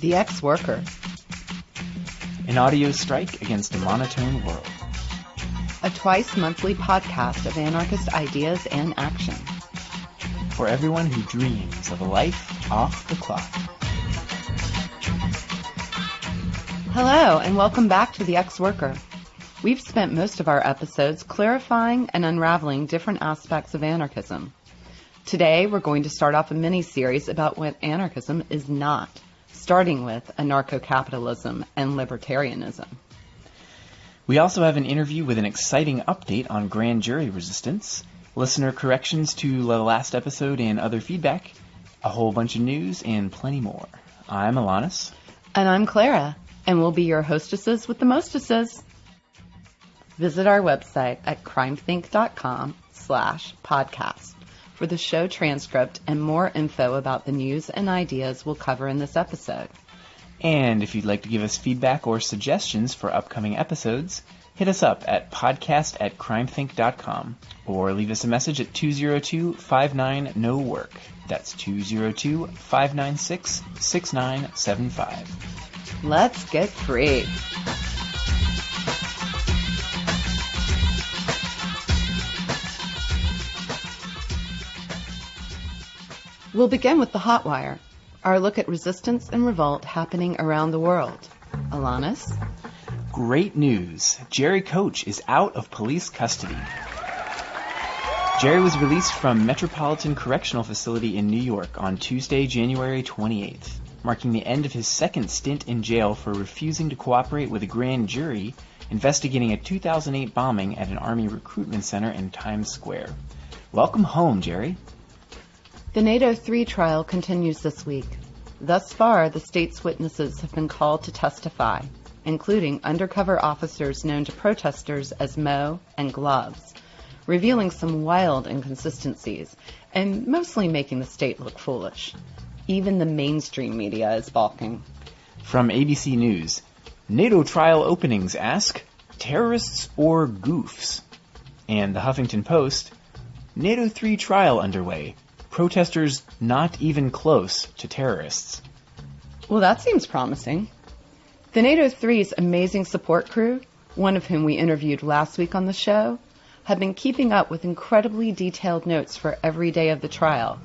The Ex-Worker. An audio strike against a monotone world. A twice-monthly podcast of anarchist ideas and action. For everyone who dreams of a life off the clock. Hello, and welcome back to The Ex-Worker. We've spent most of our episodes clarifying and unraveling different aspects of anarchism. Today, we're going to start off a mini-series about what anarchism is not, starting with Anarcho-Capitalism and Libertarianism. We also have an interview with an exciting update on grand jury resistance, listener corrections to the last episode and other feedback, a whole bunch of news, and plenty more. I'm Alanis. And I'm Clara, and we'll be your hostesses with the mostesses. Visit our website at crimethink.com/podcast for the show transcript and more info about the news and ideas we'll cover in this episode. And if you'd like to give us feedback or suggestions for upcoming episodes, hit us up at podcast@crimethink.com or leave us a message at 202-59-NO-WORK. That's 202-596-6975. Let's get free. We'll begin with the hot wire, our look at resistance and revolt happening around the world. Alanis? Great news. Jerry Koch is out of police custody. Jerry was released from Metropolitan Correctional Facility in New York on Tuesday, January 28th, marking the end of his second stint in jail for refusing to cooperate with a grand jury investigating a 2008 bombing at an Army recruitment center in Times Square. Welcome home, Jerry. The NATO 3 trial continues this week. Thus far, the state's witnesses have been called to testify, including undercover officers known to protesters as Mo and Gloves, revealing some wild inconsistencies and mostly making the state look foolish. Even the mainstream media is balking. From ABC News, NATO trial openings ask, terrorists or goofs? And the Huffington Post, NATO 3 trial underway. Protesters not even close to terrorists. Well, that seems promising. The NATO 3's amazing support crew, one of whom we interviewed last week on the show, have been keeping up with incredibly detailed notes for every day of the trial.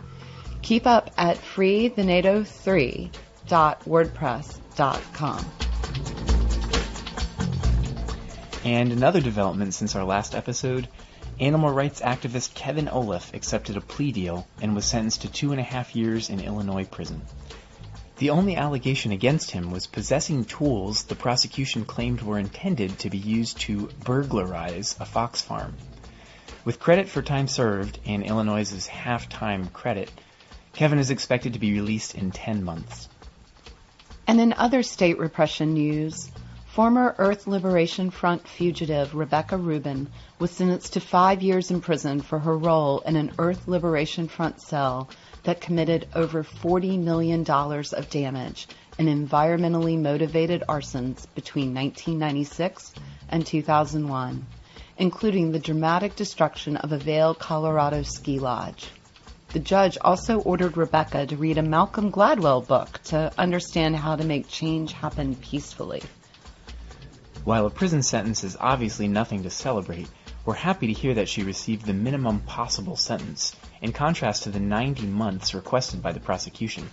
Keep up at freethenato3.wordpress.com. And another development since our last episode, animal rights activist Kevin Olaf accepted a plea deal and was sentenced to 2.5 years in Illinois prison. The only allegation against him was possessing tools the prosecution claimed were intended to be used to burglarize a fox farm. With credit for time served and Illinois' half-time credit, Kevin is expected to be released in 10 months. And in other state repression news, former Earth Liberation Front fugitive Rebecca Rubin was sentenced to 5 years in prison for her role in an Earth Liberation Front cell that committed over $40 million of damage in environmentally motivated arsons between 1996 and 2001, including the dramatic destruction of a Vail, Colorado ski lodge. The judge also ordered Rebecca to read a Malcolm Gladwell book to understand how to make change happen peacefully. While a prison sentence is obviously nothing to celebrate, we're happy to hear that she received the minimum possible sentence, in contrast to the 90 months requested by the prosecution.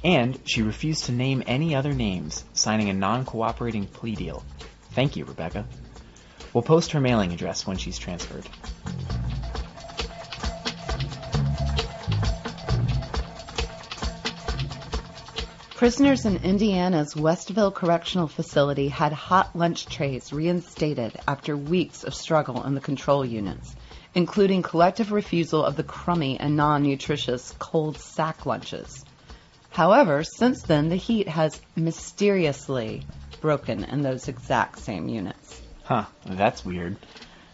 And she refused to name any other names, signing a non-cooperating plea deal. Thank you, Rebecca. We'll post her mailing address when she's transferred. Prisoners in Indiana's Westville Correctional Facility had hot lunch trays reinstated after weeks of struggle in the control units, including collective refusal of the crummy and non-nutritious cold sack lunches. However, since then, the heat has mysteriously broken in those exact same units. Huh, that's weird.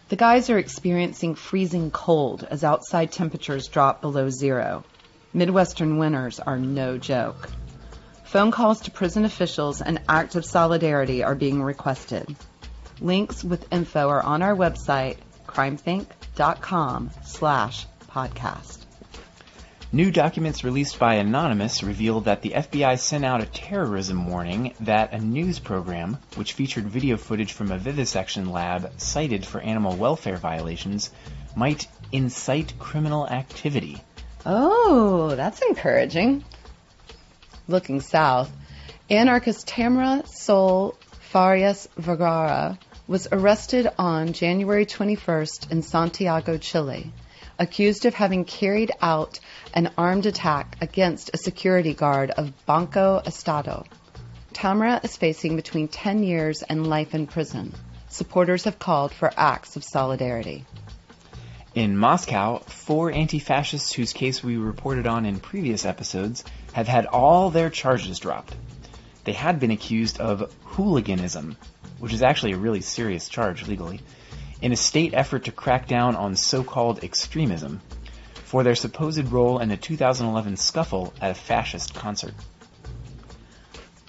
The guys are experiencing freezing cold as outside temperatures drop below zero. Midwestern winters are no joke. Phone calls to prison officials and acts of solidarity are being requested. Links with info are on our website, crimethink.com/podcast. New documents released by Anonymous revealed that the FBI sent out a terrorism warning that a news program, which featured video footage from a vivisection lab cited for animal welfare violations, might incite criminal activity. Oh, that's encouraging. Looking south, anarchist Tamara Sol Farias Vergara was arrested on January 21st in Santiago, Chile, accused of having carried out an armed attack against a security guard of Banco Estado. Tamara is facing between 10 years and life in prison. Supporters have called for acts of solidarity. In Moscow, 4 anti-fascists whose case we reported on in previous episodes have had all their charges dropped. They had been accused of hooliganism, which is actually a really serious charge legally, in a state effort to crack down on so-called extremism, for their supposed role in a 2011 scuffle at a fascist concert.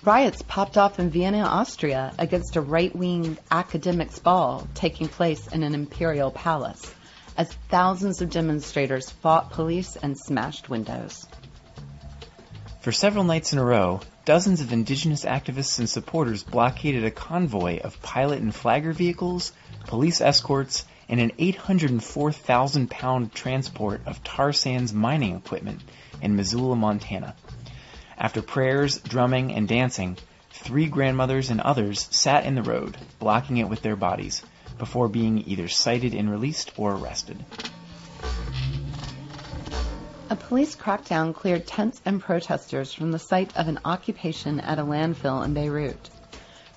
Riots popped off in Vienna, Austria, against a right-wing academics' ball taking place in an imperial palace, as thousands of demonstrators fought police and smashed windows. For several nights in a row, dozens of indigenous activists and supporters blockaded a convoy of pilot and flagger vehicles, police escorts, and an 804,000-pound transport of tar sands mining equipment in Missoula, Montana. After prayers, drumming, and dancing, 3 grandmothers and others sat in the road, blocking it with their bodies, before being either cited and released or arrested. A police crackdown cleared tents and protesters from the site of an occupation at a landfill in Beirut.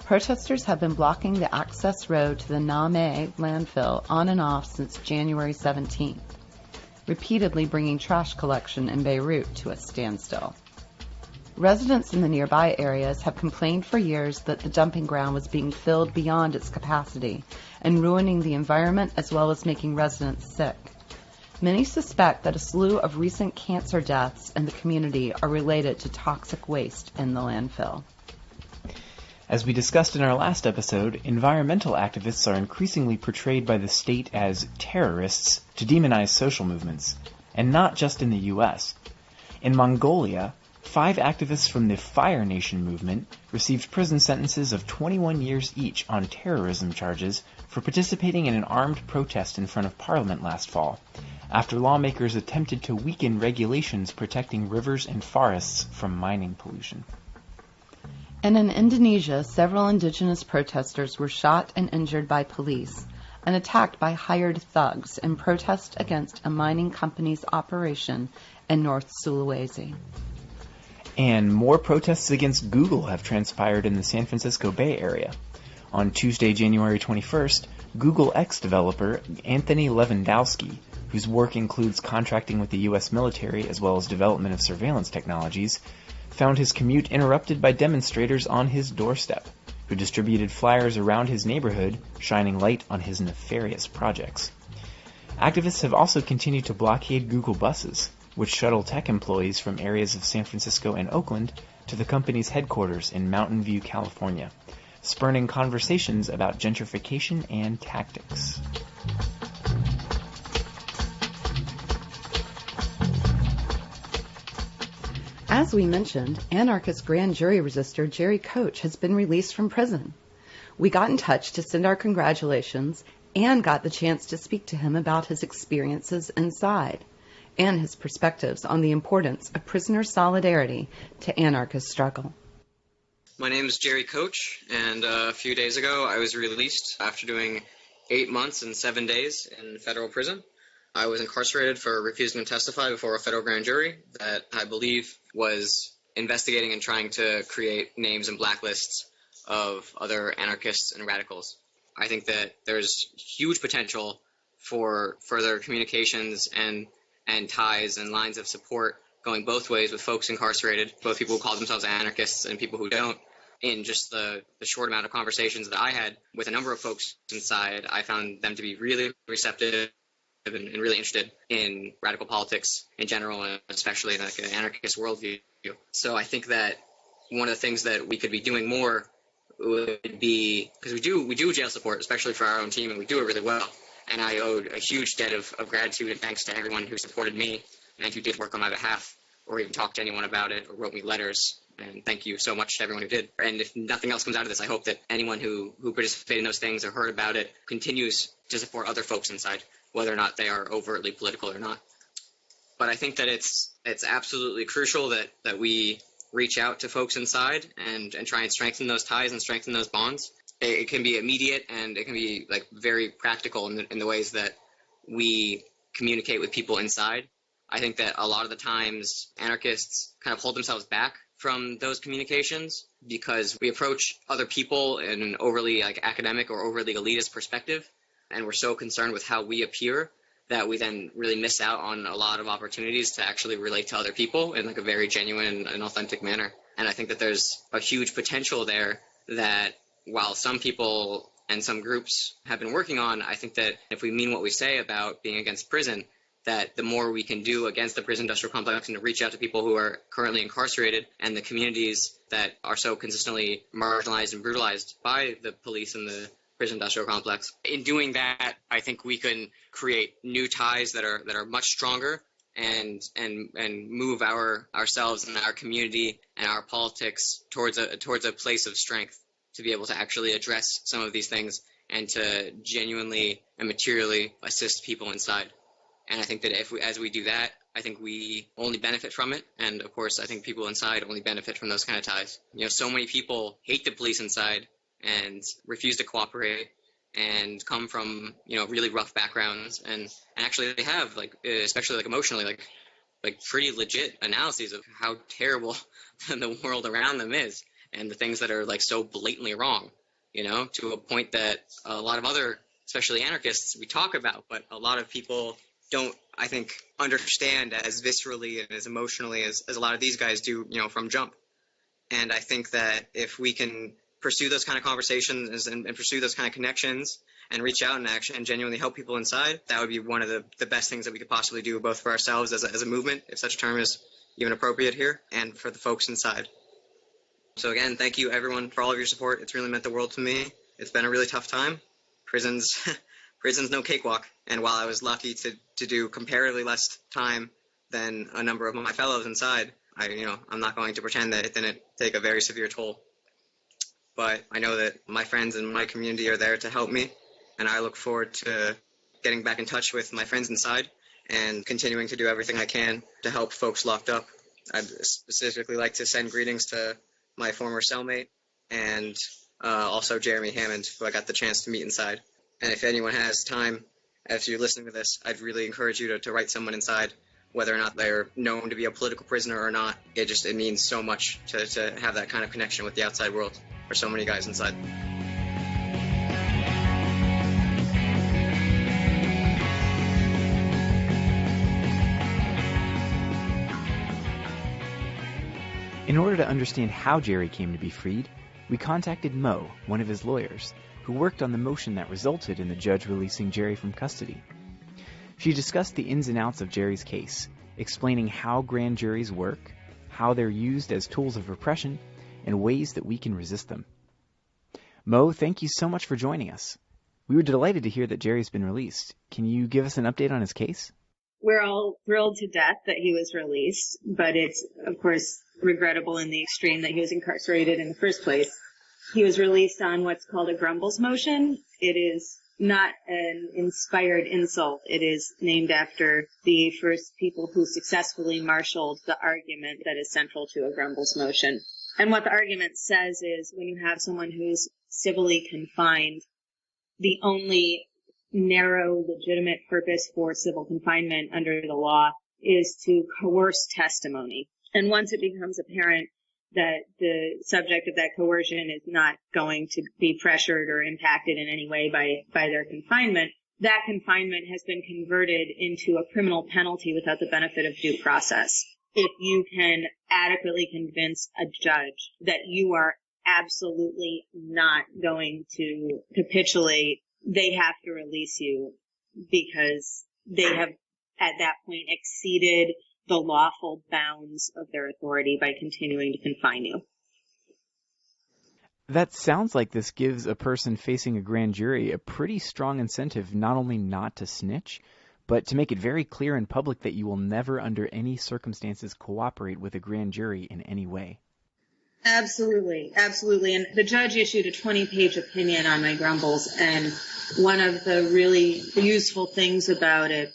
Protesters have been blocking the access road to the Naameh landfill on and off since January 17th, repeatedly bringing trash collection in Beirut to a standstill. Residents in the nearby areas have complained for years that the dumping ground was being filled beyond its capacity and ruining the environment as well as making residents sick. Many suspect that a slew of recent cancer deaths in the community are related to toxic waste in the landfill. As we discussed in our last episode, environmental activists are increasingly portrayed by the state as terrorists to demonize social movements, and not just in the U.S. In Mongolia, 5 activists from the Fire Nation movement received prison sentences of 21 years each on terrorism charges for participating in an armed protest in front of Parliament last fall, after lawmakers attempted to weaken regulations protecting rivers and forests from mining pollution. And in Indonesia, several indigenous protesters were shot and injured by police and attacked by hired thugs in protest against a mining company's operation in North Sulawesi. And more protests against Google have transpired in the San Francisco Bay Area. On Tuesday, January 21st, Google X developer Anthony Lewandowski, whose work includes contracting with the U.S. military as well as development of surveillance technologies, found his commute interrupted by demonstrators on his doorstep, who distributed flyers around his neighborhood, shining light on his nefarious projects. Activists have also continued to blockade Google buses, which shuttle tech employees from areas of San Francisco and Oakland to the company's headquarters in Mountain View, California, spurning conversations about gentrification and tactics. As we mentioned, anarchist grand jury resistor Jerry Koch has been released from prison. We got in touch to send our congratulations and got the chance to speak to him about his experiences inside and his perspectives on the importance of prisoner solidarity to anarchist struggle. My name is Jerry Koch, and a few days ago I was released after doing 8 months and 7 days in federal prison. I was incarcerated for refusing to testify before a federal grand jury that I believe was investigating and trying to create names and blacklists of other anarchists and radicals. I think that there's huge potential for further communications and ties and lines of support going both ways with folks incarcerated, both people who call themselves anarchists and people who don't. In just the short amount of conversations that I had with a number of folks inside, I found them to be really receptive and really interested in radical politics in general, and especially in like an anarchist worldview. So I think that one of the things that we could be doing more would be, because we do jail support, especially for our own team, and we do it really well. And I owed a huge debt of gratitude and thanks to everyone who supported me and who did work on my behalf, or even talked to anyone about it, or wrote me letters. And thank you so much to everyone who did. And if nothing else comes out of this, I hope that anyone who participated in those things or heard about it continues to support other folks inside, whether or not they are overtly political or not. But I think that it's absolutely crucial that we reach out to folks inside and try and strengthen those ties and strengthen those bonds. It can be immediate, and it can be like very practical in the ways that we communicate with people inside. I think that a lot of the times anarchists kind of hold themselves back from those communications because we approach other people in an overly academic or overly elitist perspective, and we're so concerned with how we appear that we then really miss out on a lot of opportunities to actually relate to other people in a very genuine and authentic manner. And I think that there's a huge potential there that while some people and some groups have been working on, I think that if we mean what we say about being against prison, that the more we can do against the prison industrial complex and to reach out to people who are currently incarcerated and the communities that are so consistently marginalized and brutalized by the police and the prison industrial complex. In doing that, I think we can create new ties that are much stronger and move ourselves and our community and our politics towards a place of strength to be able to actually address some of these things and to genuinely and materially assist people inside. And I think that as we do that, I think we only benefit from it. And of course, I think people inside only benefit from those kind of ties. So many people hate the police inside and refuse to cooperate and come from, really rough backgrounds. And actually they have especially emotionally, pretty legit analyses of how terrible the world around them is and the things that are so blatantly wrong, to a point that a lot of other, especially anarchists, we talk about, but a lot of people don't, I think, understand as viscerally and as emotionally as a lot of these guys do, from jump. And I think that if we can pursue those kind of conversations and pursue those kind of connections and reach out and genuinely help people inside, that would be one of the best things that we could possibly do, both for ourselves as a movement, if such a term is even appropriate here, and for the folks inside. So again, thank you everyone for all of your support. It's really meant the world to me. It's been a really tough time. Prison's no cakewalk. And while I was lucky to do comparatively less time than a number of my fellows inside, I'm not going to pretend that it didn't take a very severe toll. But I know that my friends and my community are there to help me, and I look forward to getting back in touch with my friends inside and continuing to do everything I can to help folks locked up. I'd specifically like to send greetings to my former cellmate and also Jeremy Hammond, who I got the chance to meet inside. And if anyone has time, as you're listening to this, I'd really encourage you to write someone inside, whether or not they're known to be a political prisoner or not. It means so much to have that kind of connection with the outside world for so many guys inside. In order to understand how Jerry came to be freed, we contacted Mo, one of his lawyers, who worked on the motion that resulted in the judge releasing Jerry from custody. She discussed the ins and outs of Jerry's case, explaining how grand juries work, how they're used as tools of repression, and ways that we can resist them. Mo, thank you so much for joining us. We were delighted to hear that Jerry's been released. Can you give us an update on his case? We're all thrilled to death that he was released, but it's, of course, regrettable in the extreme that he was incarcerated in the first place. He was released on what's called a Grumbles motion. It is not an inspired insult. It is named after the first people who successfully marshaled the argument that is central to a Grumbles motion. And what the argument says is when you have someone who's civilly confined, the only narrow, legitimate purpose for civil confinement under the law is to coerce testimony. And once it becomes apparent that the subject of that coercion is not going to be pressured or impacted in any way by their confinement, that confinement has been converted into a criminal penalty without the benefit of due process. If you can adequately convince a judge that you are absolutely not going to capitulate, they have to release you because they have at that point exceeded the lawful bounds of their authority by continuing to confine you. That sounds like this gives a person facing a grand jury a pretty strong incentive not only not to snitch, but to make it very clear in public that you will never under any circumstances cooperate with a grand jury in any way. Absolutely, absolutely. And the judge issued a 20-page opinion on my grumbles, and one of the really useful things about it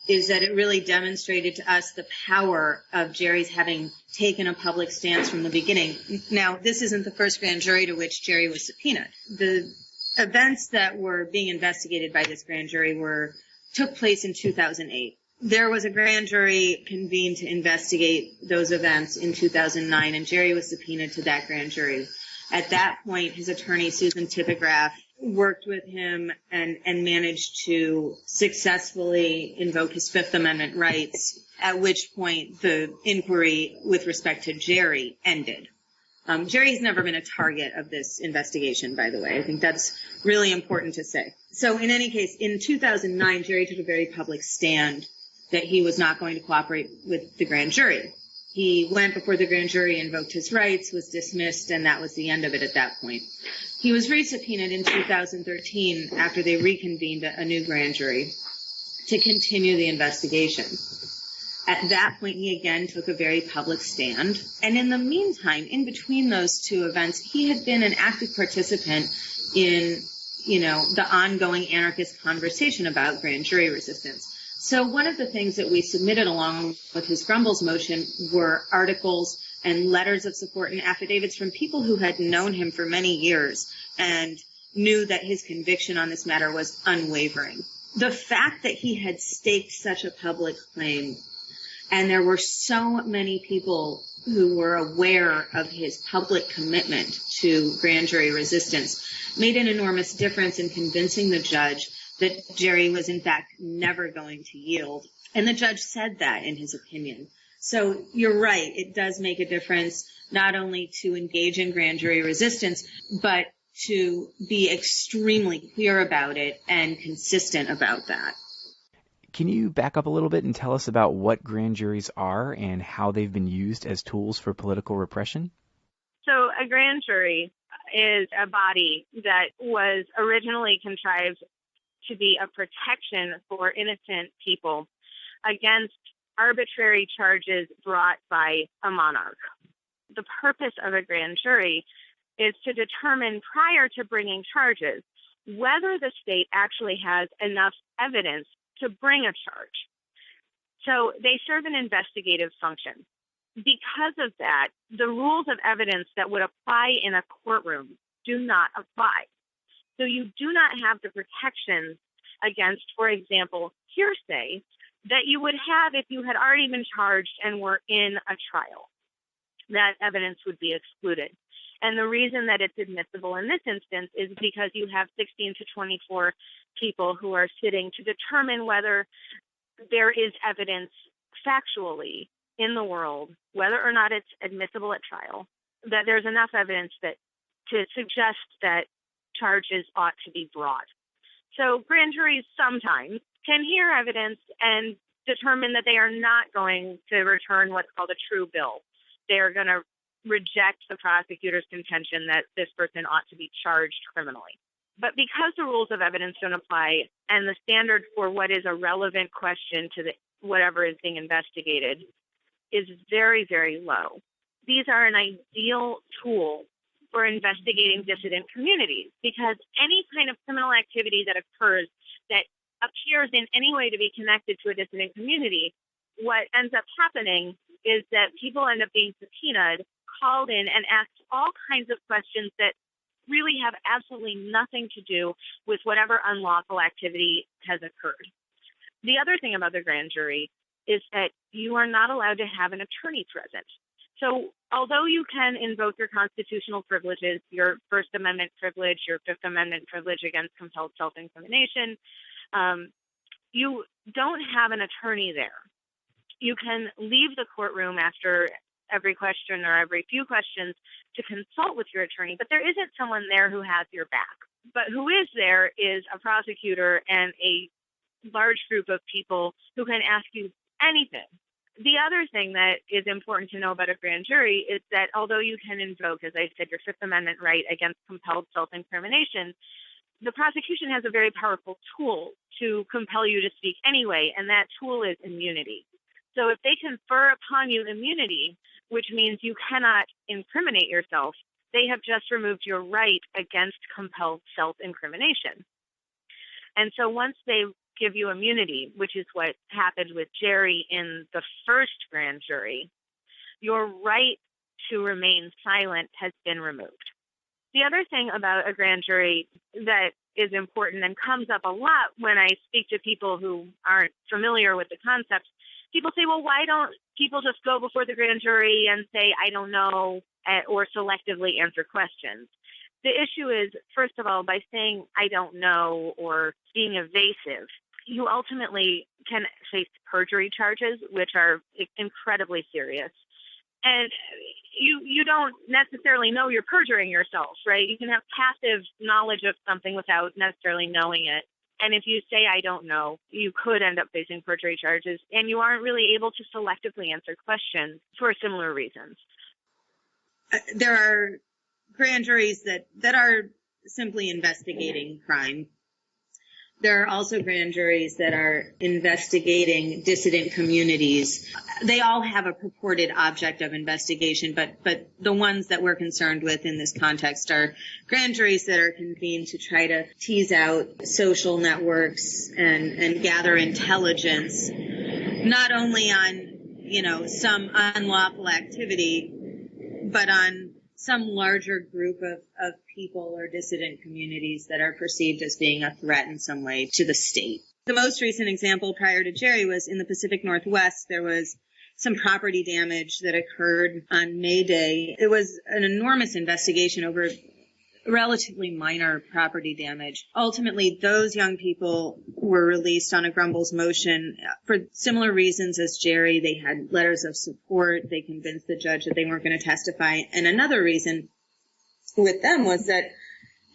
is that it really demonstrated to us the power of Jerry's having taken a public stance from the beginning. Now, this isn't the first grand jury to which Jerry was subpoenaed. The events that were being investigated by this grand jury took place in 2008. There was a grand jury convened to investigate those events in 2009, and Jerry was subpoenaed to that grand jury. At that point, his attorney, Susan Tippegraph, worked with him and managed to successfully invoke his Fifth Amendment rights, at which point the inquiry with respect to Jerry ended. Jerry's never been a target of this investigation, by the way. I think that's really important to say. So in any case, in 2009, Jerry took a very public stand that he was not going to cooperate with the grand jury. He went before the grand jury, invoked his rights, was dismissed, and that was the end of it at that point. He was re-subpoenaed in 2013 after they reconvened a new grand jury to continue the investigation. At that point, he again took a very public stand. And in the meantime, in between those two events, he had been an active participant in, the ongoing anarchist conversation about grand jury resistance. So one of the things that we submitted along with his grumbles motion were articles and letters of support and affidavits from people who had known him for many years and knew that his conviction on this matter was unwavering. The fact that he had staked such a public claim, and there were so many people who were aware of his public commitment to grand jury resistance, made an enormous difference in convincing the judge that Jerry was in fact never going to yield. And the judge said that in his opinion. So you're right, it does make a difference not only to engage in grand jury resistance, but to be extremely clear about it and consistent about that. Can you back up a little bit and tell us about what grand juries are and how they've been used as tools for political repression? So a grand jury is a body that was originally contrived to be a protection for innocent people against arbitrary charges brought by a monarch. The purpose of a grand jury is to determine prior to bringing charges whether the state actually has enough evidence to bring a charge. So they serve an investigative function. Because of that, the rules of evidence that would apply in a courtroom do not apply. So you do not have the protections against, for example, hearsay that you would have if you had already been charged and were in a trial. That evidence would be excluded. And the reason that it's admissible in this instance is because you have 16 to 24 people who are sitting to determine whether there is evidence factually in the world, whether or not it's admissible at trial, that there's enough evidence that to suggest that charges ought to be brought. So grand juries sometimes can hear evidence and determine that they are not going to return what's called a true bill. They are going to reject the prosecutor's contention that this person ought to be charged criminally. But because the rules of evidence don't apply and the standard for what is a relevant question to whatever is being investigated is very, very low, these are an ideal tool for investigating dissident communities, because any kind of criminal activity that occurs that appears in any way to be connected to a dissident community, what ends up happening is that people end up being subpoenaed, called in, and asked all kinds of questions that really have absolutely nothing to do with whatever unlawful activity has occurred. The other thing about the grand jury is that you are not allowed to have an attorney present. So although you can invoke your constitutional privileges, your First Amendment privilege, your Fifth Amendment privilege against compelled self-incrimination, you don't have an attorney there. You can leave the courtroom after every question or every few questions to consult with your attorney, but there isn't someone there who has your back. But who is there is a prosecutor and a large group of people who can ask you anything. The other thing that is important to know about a grand jury is that although you can invoke, as I said, your Fifth Amendment right against compelled self-incrimination, the prosecution has a very powerful tool to compel you to speak anyway, and that tool is immunity. So if they confer upon you immunity, which means you cannot incriminate yourself, they have just removed your right against compelled self-incrimination. And so once they give you immunity, which is what happened with Jerry in the first grand jury, your right to remain silent has been removed. The other thing about a grand jury that is important and comes up a lot when I speak to people who aren't familiar with the concept, people say, well, why don't people just go before the grand jury and say, I don't know, or selectively answer questions? The issue is, first of all, by saying I don't know or being evasive, you ultimately can face perjury charges, which are incredibly serious. And you don't necessarily know you're perjuring yourself, right? You can have passive knowledge of something without necessarily knowing it. And if you say, I don't know, you could end up facing perjury charges, and you aren't really able to selectively answer questions for similar reasons. There are grand juries that are simply investigating crime. There are also grand juries that are investigating dissident communities. They all have a purported object of investigation, but the ones that we're concerned with in this context are grand juries that are convened to try to tease out social networks and gather intelligence, not only on, some unlawful activity, but on some larger group of people or dissident communities that are perceived as being a threat in some way to the state. The most recent example prior to Jerry was in the Pacific Northwest. There was some property damage that occurred on May Day. It was an enormous investigation over relatively minor property damage. Ultimately, those young people were released on a Grumbles motion for similar reasons as Jerry. They had letters of support. They convinced the judge that they weren't going to testify. And another reason with them was that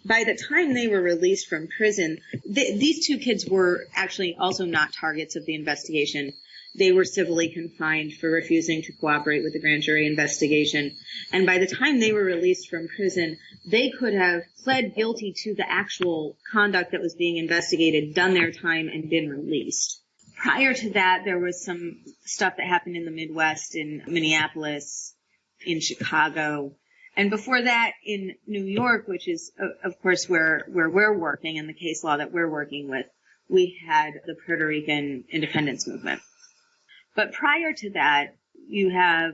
by the time they were released from prison, these two kids were actually also not targets of the investigation. They were civilly confined for refusing to cooperate with the grand jury investigation. And by the time they were released from prison, they could have pled guilty to the actual conduct that was being investigated, done their time, and been released. Prior to that, there was some stuff that happened in the Midwest, in Minneapolis, in Chicago. And before that, in New York, which is, of course, where we're working and the case law that we're working with, we had the Puerto Rican independence movement. But prior to that, you have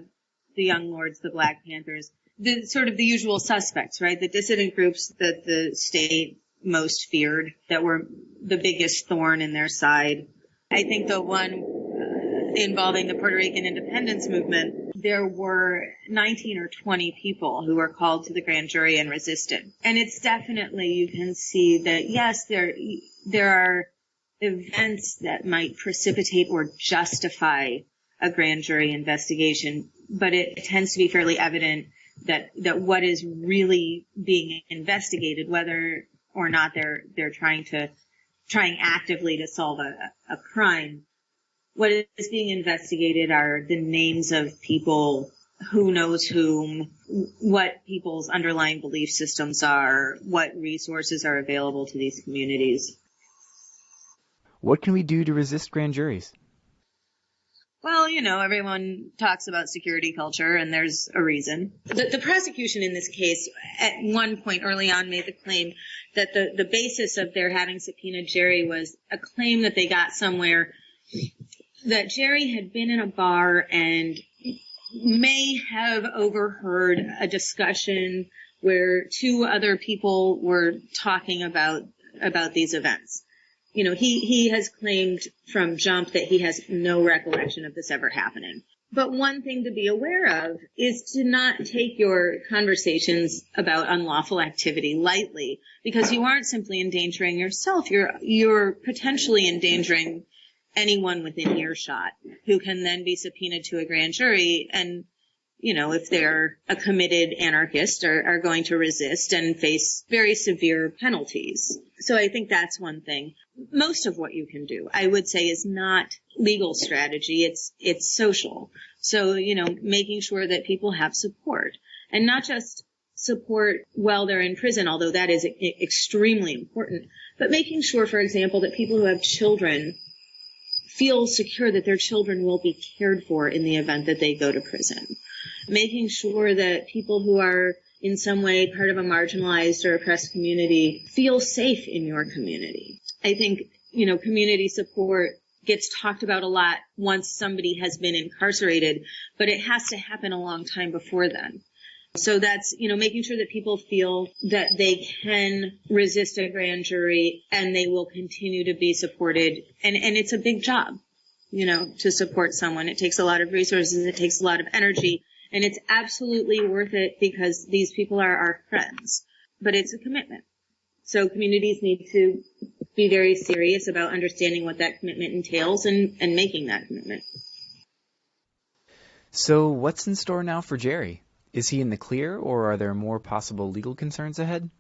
the Young Lords, the Black Panthers, the sort of the usual suspects, right? The dissident groups that the state most feared, that were the biggest thorn in their side. I think the one involving the Puerto Rican independence movement, there were 19 or 20 people who were called to the grand jury and resisted. And it's definitely, you can see that, yes, there are events that might precipitate or justify a grand jury investigation, but it tends to be fairly evident that what is really being investigated, whether or not they're trying actively to solve a crime, what is being investigated are the names of people, who knows whom, what people's underlying belief systems are, what resources are available to these communities. What can we do to resist grand juries? Well, everyone talks about security culture, and there's a reason. The prosecution in this case, at one point early on, made the claim that the basis of their having subpoenaed Jerry was a claim that they got somewhere, that Jerry had been in a bar and may have overheard a discussion where two other people were talking about these events. He has claimed from jump that he has no recollection of this ever happening. But one thing to be aware of is to not take your conversations about unlawful activity lightly, because you aren't simply endangering yourself. You're potentially endangering anyone within earshot who can then be subpoenaed to a grand jury and, if they're a committed anarchist, are going to resist and face very severe penalties. So I think that's one thing. Most of what you can do, I would say, is not legal strategy. It's social. So, making sure that people have support, and not just support while they're in prison, although that is extremely important. But making sure, for example, that people who have children feel secure that their children will be cared for in the event that they go to prison. Making sure that people who are in some way part of a marginalized or oppressed community feel safe in your community. I think, community support gets talked about a lot once somebody has been incarcerated, but it has to happen a long time before then. So that's, making sure that people feel that they can resist a grand jury and they will continue to be supported. And it's a big job, to support someone. It takes a lot of resources. It takes a lot of energy. And it's absolutely worth it because these people are our friends. But it's a commitment. So communities need to be very serious about understanding what that commitment entails and making that commitment. So what's in store now for Jerry? Is he in the clear, or are there more possible legal concerns ahead?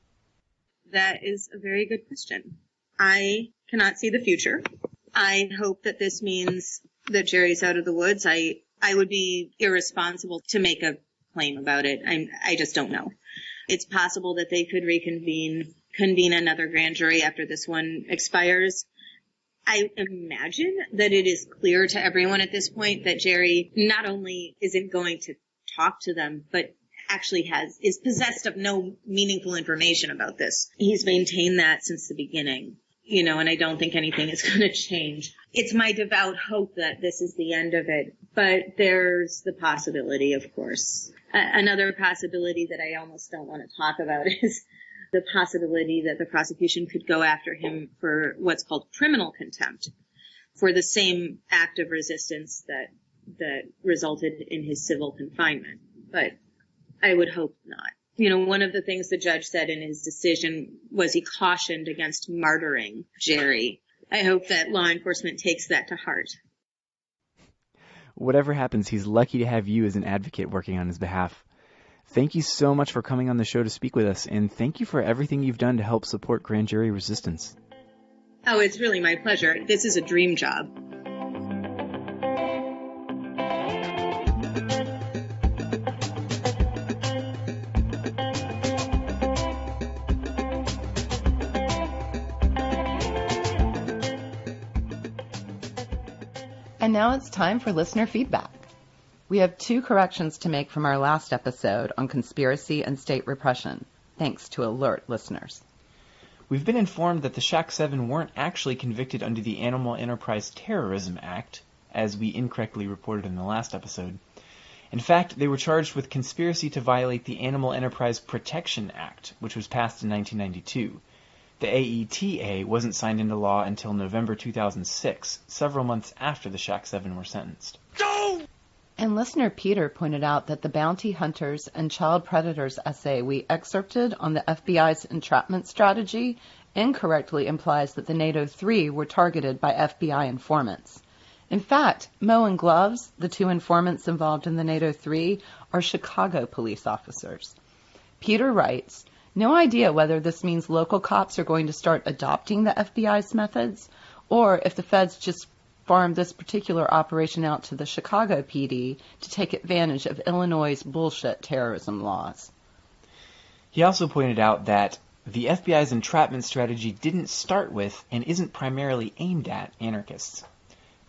That is a very good question. I cannot see the future. I hope that this means that Jerry's out of the woods. I would be irresponsible to make a claim about it. I just don't know. It's possible that they could convene another grand jury after this one expires. I imagine that it is clear to everyone at this point that Jerry not only isn't going to talk to them, but actually is possessed of no meaningful information about this. He's maintained that since the beginning, and I don't think anything is going to change. It's my devout hope that this is the end of it, but there's the possibility, of course. Another possibility that I almost don't want to talk about is the possibility that the prosecution could go after him for what's called criminal contempt for the same act of resistance that resulted in his civil confinement. But I would hope not. One of the things the judge said in his decision was he cautioned against martyring Jerry. I hope that law enforcement takes that to heart. Whatever happens, he's lucky to have you as an advocate working on his behalf. Thank you so much for coming on the show to speak with us, and thank you for everything you've done to help support grand jury resistance. Oh, it's really my pleasure. This is a dream job. And now it's time for listener feedback. We have 2 corrections to make from our last episode on conspiracy and state repression, thanks to alert listeners. We've been informed that the Shack 7 weren't actually convicted under the Animal Enterprise Terrorism Act, as we incorrectly reported in the last episode. In fact, they were charged with conspiracy to violate the Animal Enterprise Protection Act, which was passed in 1992. The AETA wasn't signed into law until November 2006, several months after the Shack 7 were sentenced. And listener Peter pointed out that the bounty hunters and child predators essay we excerpted on the FBI's entrapment strategy incorrectly implies that the NATO 3 were targeted by FBI informants. In fact, Mo and Gloves, the 2 informants involved in the NATO 3, are Chicago police officers. Peter writes, "No idea whether this means local cops are going to start adopting the FBI's methods, or if the feds just farmed this particular operation out to the Chicago PD to take advantage of Illinois' bullshit terrorism laws." He also pointed out that the FBI's entrapment strategy didn't start with and isn't primarily aimed at anarchists.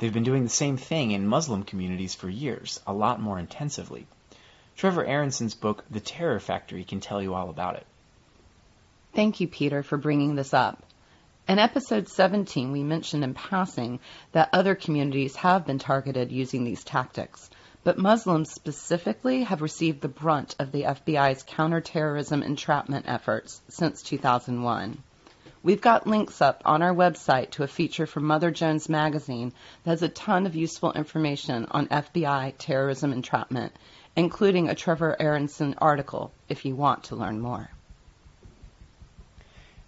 They've been doing the same thing in Muslim communities for years, a lot more intensively. Trevor Aronson's book, The Terror Factory, can tell you all about it. Thank you, Peter, for bringing this up. In episode 17, we mentioned in passing that other communities have been targeted using these tactics, but Muslims specifically have received the brunt of the FBI's counterterrorism entrapment efforts since 2001. We've got links up on our website to a feature from Mother Jones magazine that has a ton of useful information on FBI terrorism entrapment, including a Trevor Aronson article if you want to learn more.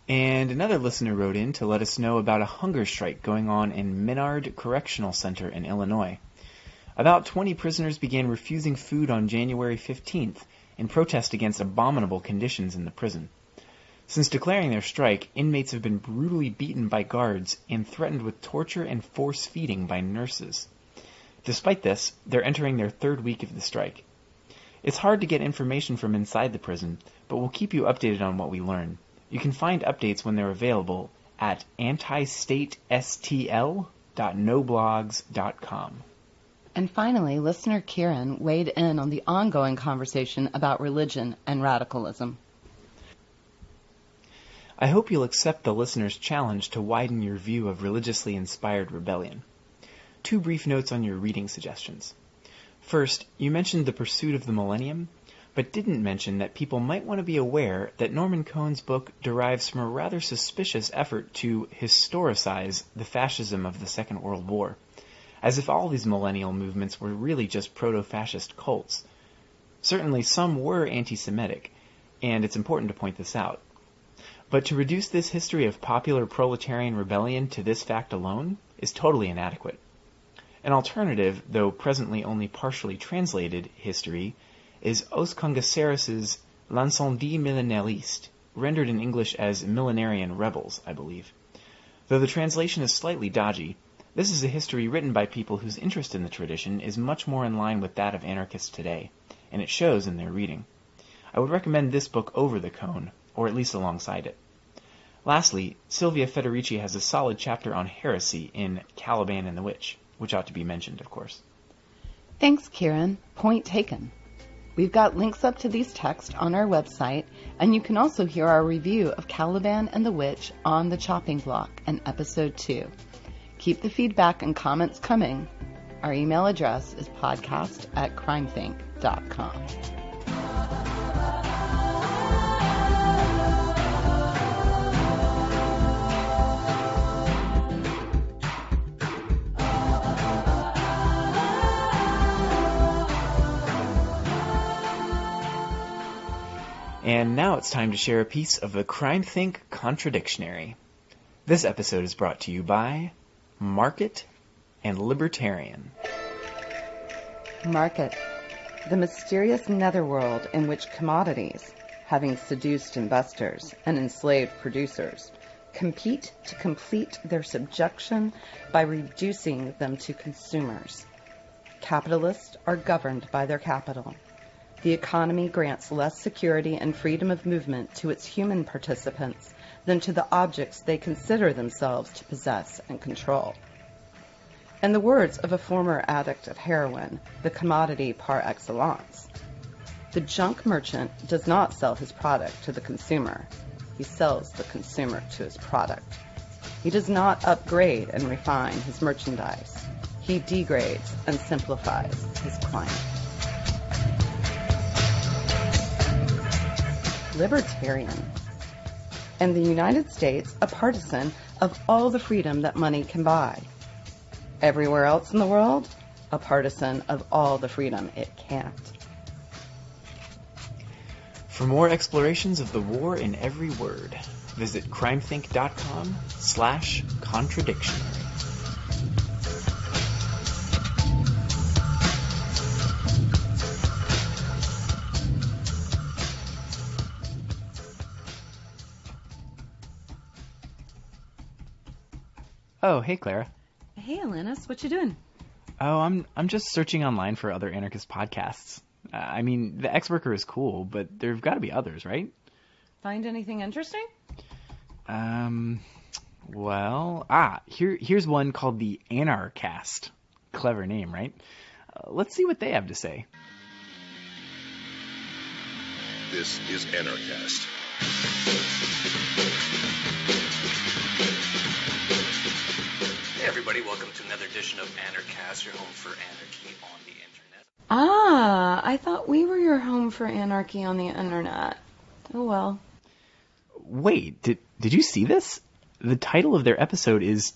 And another listener wrote in to let us know about a hunger strike going on in Minard Correctional Center in Illinois. About 20 prisoners began refusing food on January 15th in protest against abominable conditions in the prison. Since declaring their strike, inmates have been brutally beaten by guards and threatened with torture and force feeding by nurses. Despite this, they're entering their 3rd week of the strike. It's hard to get information from inside the prison, but we'll keep you updated on what we learn. You can find updates when they're available at antistatestl.noblogs.com. And finally, listener Kieran weighed in on the ongoing conversation about religion and radicalism. I hope you'll accept the listener's challenge to widen your view of religiously inspired rebellion. 2 brief notes on your reading suggestions. First, you mentioned the pursuit of the millennium, but didn't mention that people might want to be aware that Norman Cohn's book derives from a rather suspicious effort to historicize the fascism of the Second World War, as if all these millennial movements were really just proto-fascist cults. Certainly some were anti-Semitic, and it's important to point this out. But to reduce this history of popular proletarian rebellion to this fact alone is totally inadequate. An alternative, though presently only partially translated, history is Os Congaceres' L'Incendie Millenariste, rendered in English as Millenarian Rebels, I believe. Though the translation is slightly dodgy, this is a history written by people whose interest in the tradition is much more in line with that of anarchists today, and it shows in their reading. I would recommend this book over the Cohn, or at least alongside it. Lastly, Silvia Federici has a solid chapter on heresy in Caliban and the Witch, which ought to be mentioned, of course. Thanks, Kieran. Point taken. We've got links up to these texts on our website, and you can also hear our review of Caliban and the Witch on the chopping block in Episode 2. Keep the feedback and comments coming. Our email address is podcast@crimethink.com. And now it's time to share a piece of the Crime Think Contradictionary. This episode is brought to you by Market and Libertarian. Market, the mysterious netherworld in which commodities, having seduced investors and enslaved producers, compete to complete their subjection by reducing them to consumers. Capitalists are governed by their capital. The economy grants less security and freedom of movement to its human participants than to the objects they consider themselves to possess and control. In the words of a former addict of heroin, the commodity par excellence, the junk merchant does not sell his product to the consumer. He sells the consumer to his product. He does not upgrade and refine his merchandise. He degrades and simplifies his client. Libertarian. In the United States, a partisan of all the freedom that money can buy. Everywhere else in the world, a partisan of all the freedom it can't. For more explorations of the war in every word, visit crimethink.com/contradictionary. Oh, hey, Clara. Hey, Alanis, what you doing? Oh, I'm just searching online for other anarchist podcasts. I mean, the X-Worker is cool, but there've got to be others, right? Find anything interesting? Here's one called the Anarchist. Clever name, right? Let's see what they have to say. This is Anarchist. Hey everybody, welcome to another edition of Anarchist, your home for anarchy on the internet. Ah, I thought we were your home for anarchy on the internet. Oh well. Wait, did you see this? The title of their episode is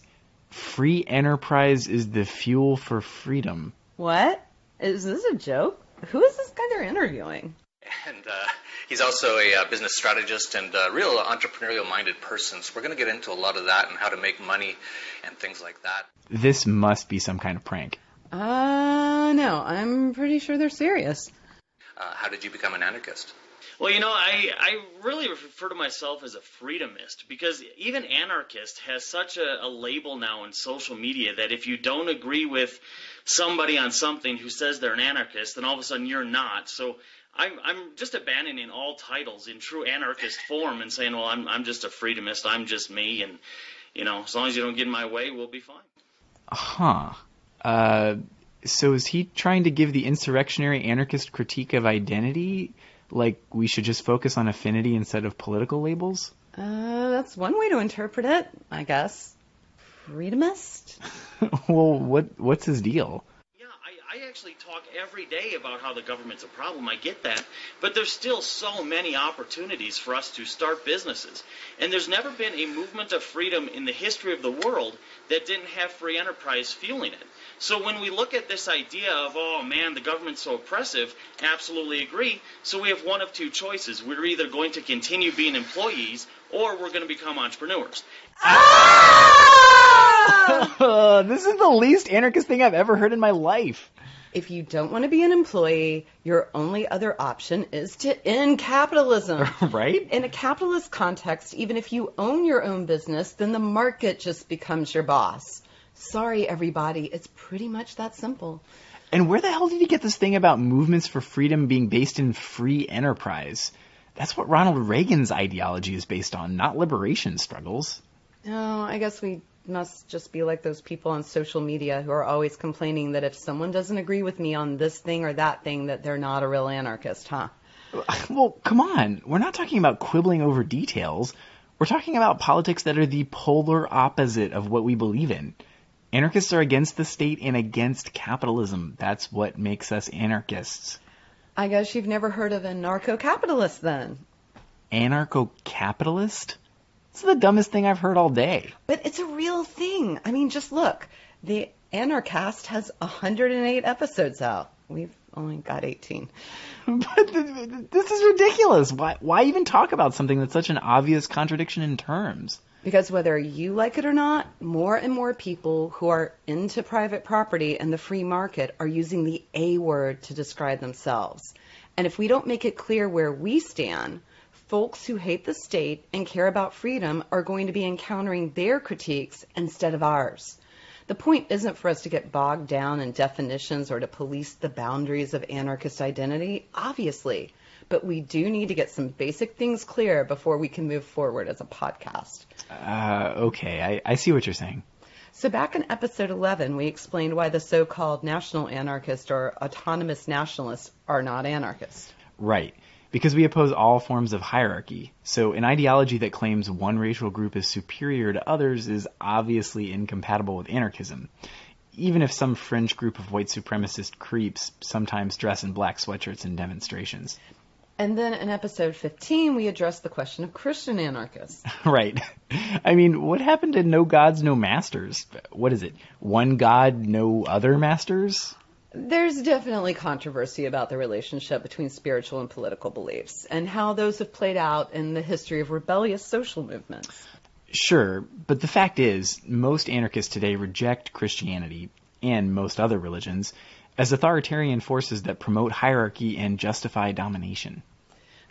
Free Enterprise is the Fuel for Freedom. What? Is this a joke? Who is this guy they're interviewing? And he's also a business strategist and a real entrepreneurial-minded person, so we're going to get into a lot of that and how to make money and things like that. This must be some kind of prank. No, I'm pretty sure they're serious. How did you become an anarchist? Well, I really refer to myself as a freedomist because even anarchist has such a label now in social media that if you don't agree with somebody on something who says they're an anarchist, then all of a sudden you're not. So I'm just abandoning all titles in true anarchist form and saying, well, I'm just a freedomist. I'm just me. And, as long as you don't get in my way, we'll be fine. Huh. So is he trying to give the insurrectionary anarchist critique of identity? Like we should just focus on affinity instead of political labels? That's one way to interpret it, I guess. Freedomist? Well, what's his deal? Yeah, I actually talk every day about how the government's a problem. I get that. But there's still so many opportunities for us to start businesses. And there's never been a movement of freedom in the history of the world that didn't have free enterprise fueling it. So when we look at this idea of, oh man, the government's so oppressive, absolutely agree. So we have one of two choices. We're either going to continue being employees or we're going to become entrepreneurs. This is the least anarchist thing I've ever heard in my life. If you don't want to be an employee, your only other option is to end capitalism. Right? In a capitalist context, even if you own your own business, then the market just becomes your boss. Sorry, everybody. It's pretty much that simple. And where the hell did he get this thing about movements for freedom being based in free enterprise? That's what Ronald Reagan's ideology is based on, not liberation struggles. Oh, I guess we must just be like those people on social media who are always complaining that if someone doesn't agree with me on this thing or that thing, that they're not a real anarchist, huh? Well, come on. We're not talking about quibbling over details. We're talking about politics that are the polar opposite of what we believe in. Anarchists are against the state and against capitalism. That's what makes us anarchists. I guess you've never heard of Anarcho-Capitalist then. Anarcho-Capitalist? It's the dumbest thing I've heard all day. But it's a real thing. I mean, just look. The Anarchist has 108 episodes out. We've only got 18. But this is ridiculous. Why even talk about something that's such an obvious contradiction in terms? Because whether you like it or not, more and more people who are into private property and the free market are using the A word to describe themselves. And if we don't make it clear where we stand, folks who hate the state and care about freedom are going to be encountering their critiques instead of ours. The point isn't for us to get bogged down in definitions or to police the boundaries of anarchist identity, obviously. But we do need to get some basic things clear before we can move forward as a podcast. Okay, I see what you're saying. So back in episode 11, we explained why the so-called national anarchists or autonomous nationalists are not anarchists. Right, because we oppose all forms of hierarchy. So an ideology that claims one racial group is superior to others is obviously incompatible with anarchism. Even if some fringe group of white supremacist creeps sometimes dress in black sweatshirts in demonstrations. And then in episode 15, we addressed the question of Christian anarchists. Right. I mean, what happened to no gods, no masters? What is it? One god, no other masters? There's definitely controversy about the relationship between spiritual and political beliefs and how those have played out in the history of rebellious social movements. Sure, but the fact is, most anarchists today reject Christianity, and most other religions, as authoritarian forces that promote hierarchy and justify domination.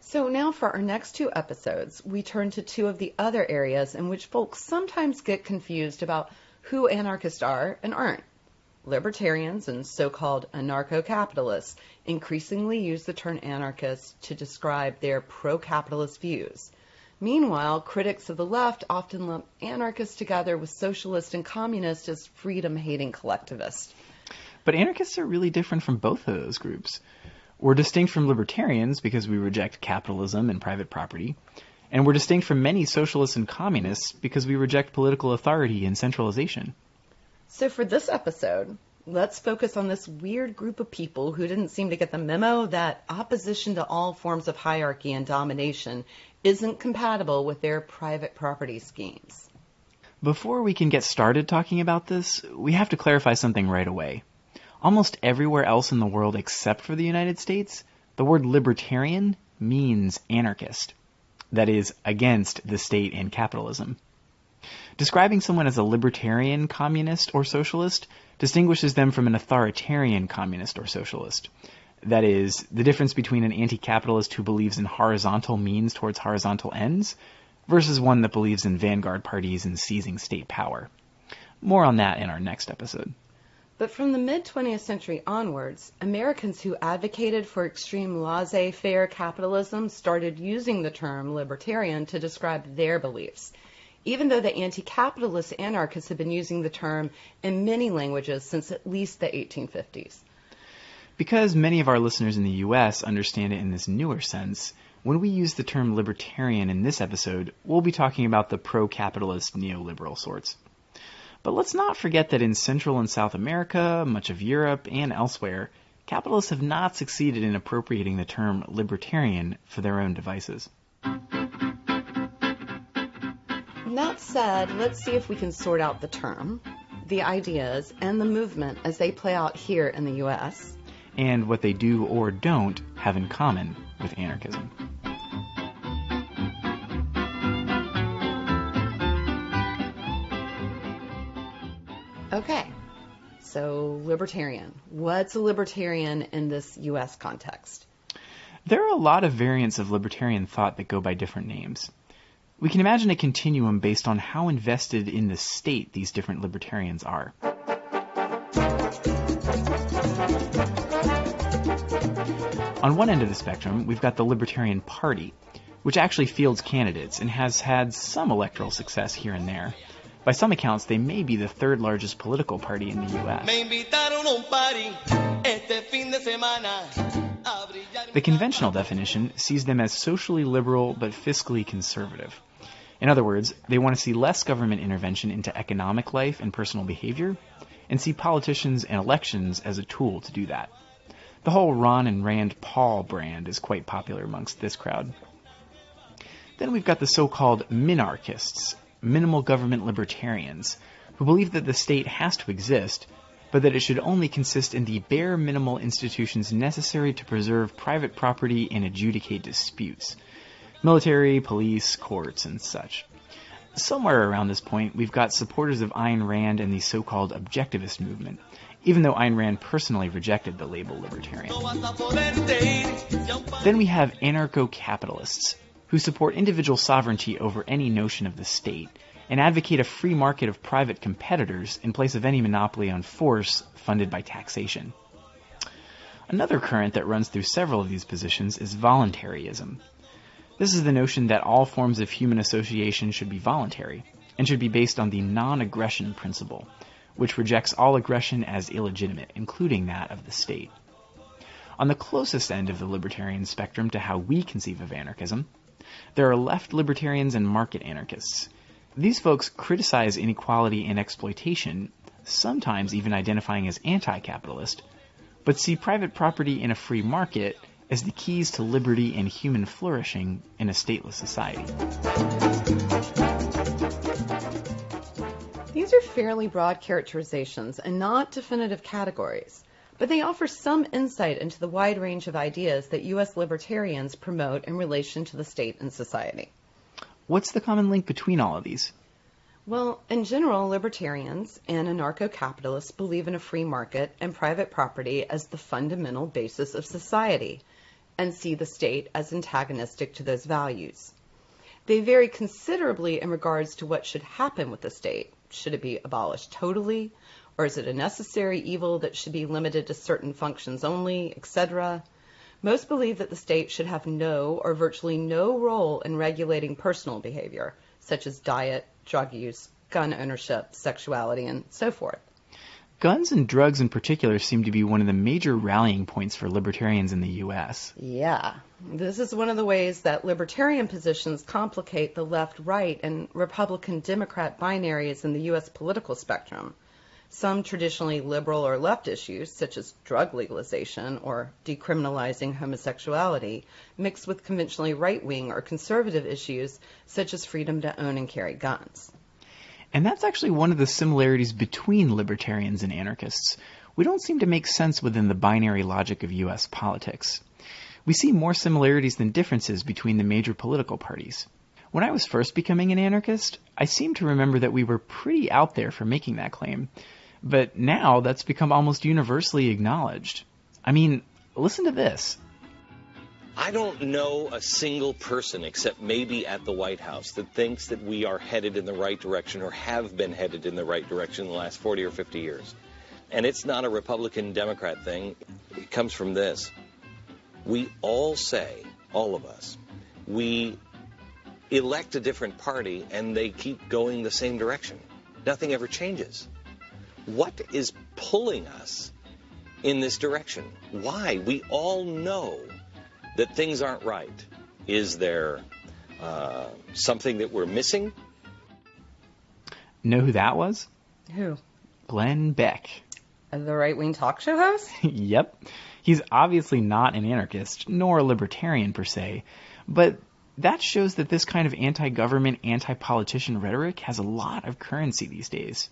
So now for our next two episodes, we turn to two of the other areas in which folks sometimes get confused about who anarchists are and aren't. Libertarians and so-called anarcho-capitalists increasingly use the term anarchist to describe their pro-capitalist views. Meanwhile, critics of the left often lump anarchists together with socialists and communists as freedom-hating collectivists. But anarchists are really different from both of those groups. We're distinct from libertarians because we reject capitalism and private property, and we're distinct from many socialists and communists because we reject political authority and centralization. So for this episode, let's focus on this weird group of people who didn't seem to get the memo that opposition to all forms of hierarchy and domination isn't compatible with their private property schemes. Before we can get started talking about this, we have to clarify something right away. Almost everywhere else in the world except for the United States, the word libertarian means anarchist. That is, against the state and capitalism. Describing someone as a libertarian communist or socialist distinguishes them from an authoritarian communist or socialist. That is, the difference between an anti-capitalist who believes in horizontal means towards horizontal ends versus one that believes in vanguard parties and seizing state power. More on that in our next episode. But from the mid-20th century onwards, Americans who advocated for extreme laissez-faire capitalism started using the term libertarian to describe their beliefs, even though the anti-capitalist anarchists have been using the term in many languages since at least the 1850s. Because many of our listeners in the U.S. understand it in this newer sense, when we use the term libertarian in this episode, we'll be talking about the pro-capitalist neoliberal sorts. But let's not forget that in Central and South America, much of Europe, and elsewhere, capitalists have not succeeded in appropriating the term libertarian for their own devices. That said, let's see if we can sort out the term, the ideas, and the movement as they play out here in the U.S., and what they do or don't have in common with anarchism. Okay, so libertarian. What's a libertarian in this U.S. context? There are a lot of variants of libertarian thought that go by different names. We can imagine a continuum based on how invested in the state these different libertarians are. On one end of the spectrum, we've got the Libertarian Party, which actually fields candidates and has had some electoral success here and there. By some accounts, they may be the third largest political party in the U.S. The conventional definition sees them as socially liberal but fiscally conservative. In other words, they want to see less government intervention into economic life and personal behavior, and see politicians and elections as a tool to do that. The whole Ron and Rand Paul brand is quite popular amongst this crowd. Then we've got the so-called Minarchists, minimal government libertarians, who believe that the state has to exist, but that it should only consist in the bare minimal institutions necessary to preserve private property and adjudicate disputes. Military, police, courts, and such. Somewhere around this point, we've got supporters of Ayn Rand and the so-called objectivist movement, even though Ayn Rand personally rejected the label libertarian. Then we have anarcho-capitalists, who support individual sovereignty over any notion of the state, and advocate a free market of private competitors in place of any monopoly on force funded by taxation. Another current that runs through several of these positions is voluntarism. This is the notion that all forms of human association should be voluntary, and should be based on the non-aggression principle, which rejects all aggression as illegitimate, including that of the state. On the closest end of the libertarian spectrum to how we conceive of anarchism, there are left libertarians and market anarchists. These folks criticize inequality and exploitation, sometimes even identifying as anti-capitalist, but see private property in a free market as the keys to liberty and human flourishing in a stateless society. These are fairly broad characterizations and not definitive categories, but they offer some insight into the wide range of ideas that U.S. libertarians promote in relation to the state and society. What's the common link between all of these? Well, in general, libertarians and anarcho-capitalists believe in a free market and private property as the fundamental basis of society, and see the state as antagonistic to those values. They vary considerably in regards to what should happen with the state. Should it be abolished totally, or is it a necessary evil that should be limited to certain functions only, etc.? Most believe that the state should have no or virtually no role in regulating personal behavior, such as diet, drug use, gun ownership, sexuality, and so forth. Guns and drugs in particular seem to be one of the major rallying points for libertarians in the U.S. Yeah. This is one of the ways that libertarian positions complicate the left-right and Republican-Democrat binaries in the U.S. political spectrum. Some traditionally liberal or left issues, such as drug legalization or decriminalizing homosexuality, mix with conventionally right-wing or conservative issues, such as freedom to own and carry guns. And that's actually one of the similarities between libertarians and anarchists. We don't seem to make sense within the binary logic of U.S. politics. We see more similarities than differences between the major political parties. When I was first becoming an anarchist, I seem to remember that we were pretty out there for making that claim. But now that's become almost universally acknowledged. I mean, listen to this. I don't know a single person, except maybe at the White House, that thinks that we are headed in the right direction or have been headed in the right direction in the last 40 or 50 years. And it's not a Republican-Democrat thing. It comes from this. We all say, all of us, we elect a different party and they keep going the same direction. Nothing ever changes. What is pulling us in this direction? Why? We all know that things aren't right. Is there something that we're missing? Know who that was? Who? Glenn Beck. The right-wing talk show host? Yep. He's obviously not an anarchist, nor a libertarian per se, but that shows that this kind of anti-government, anti-politician rhetoric has a lot of currency these days.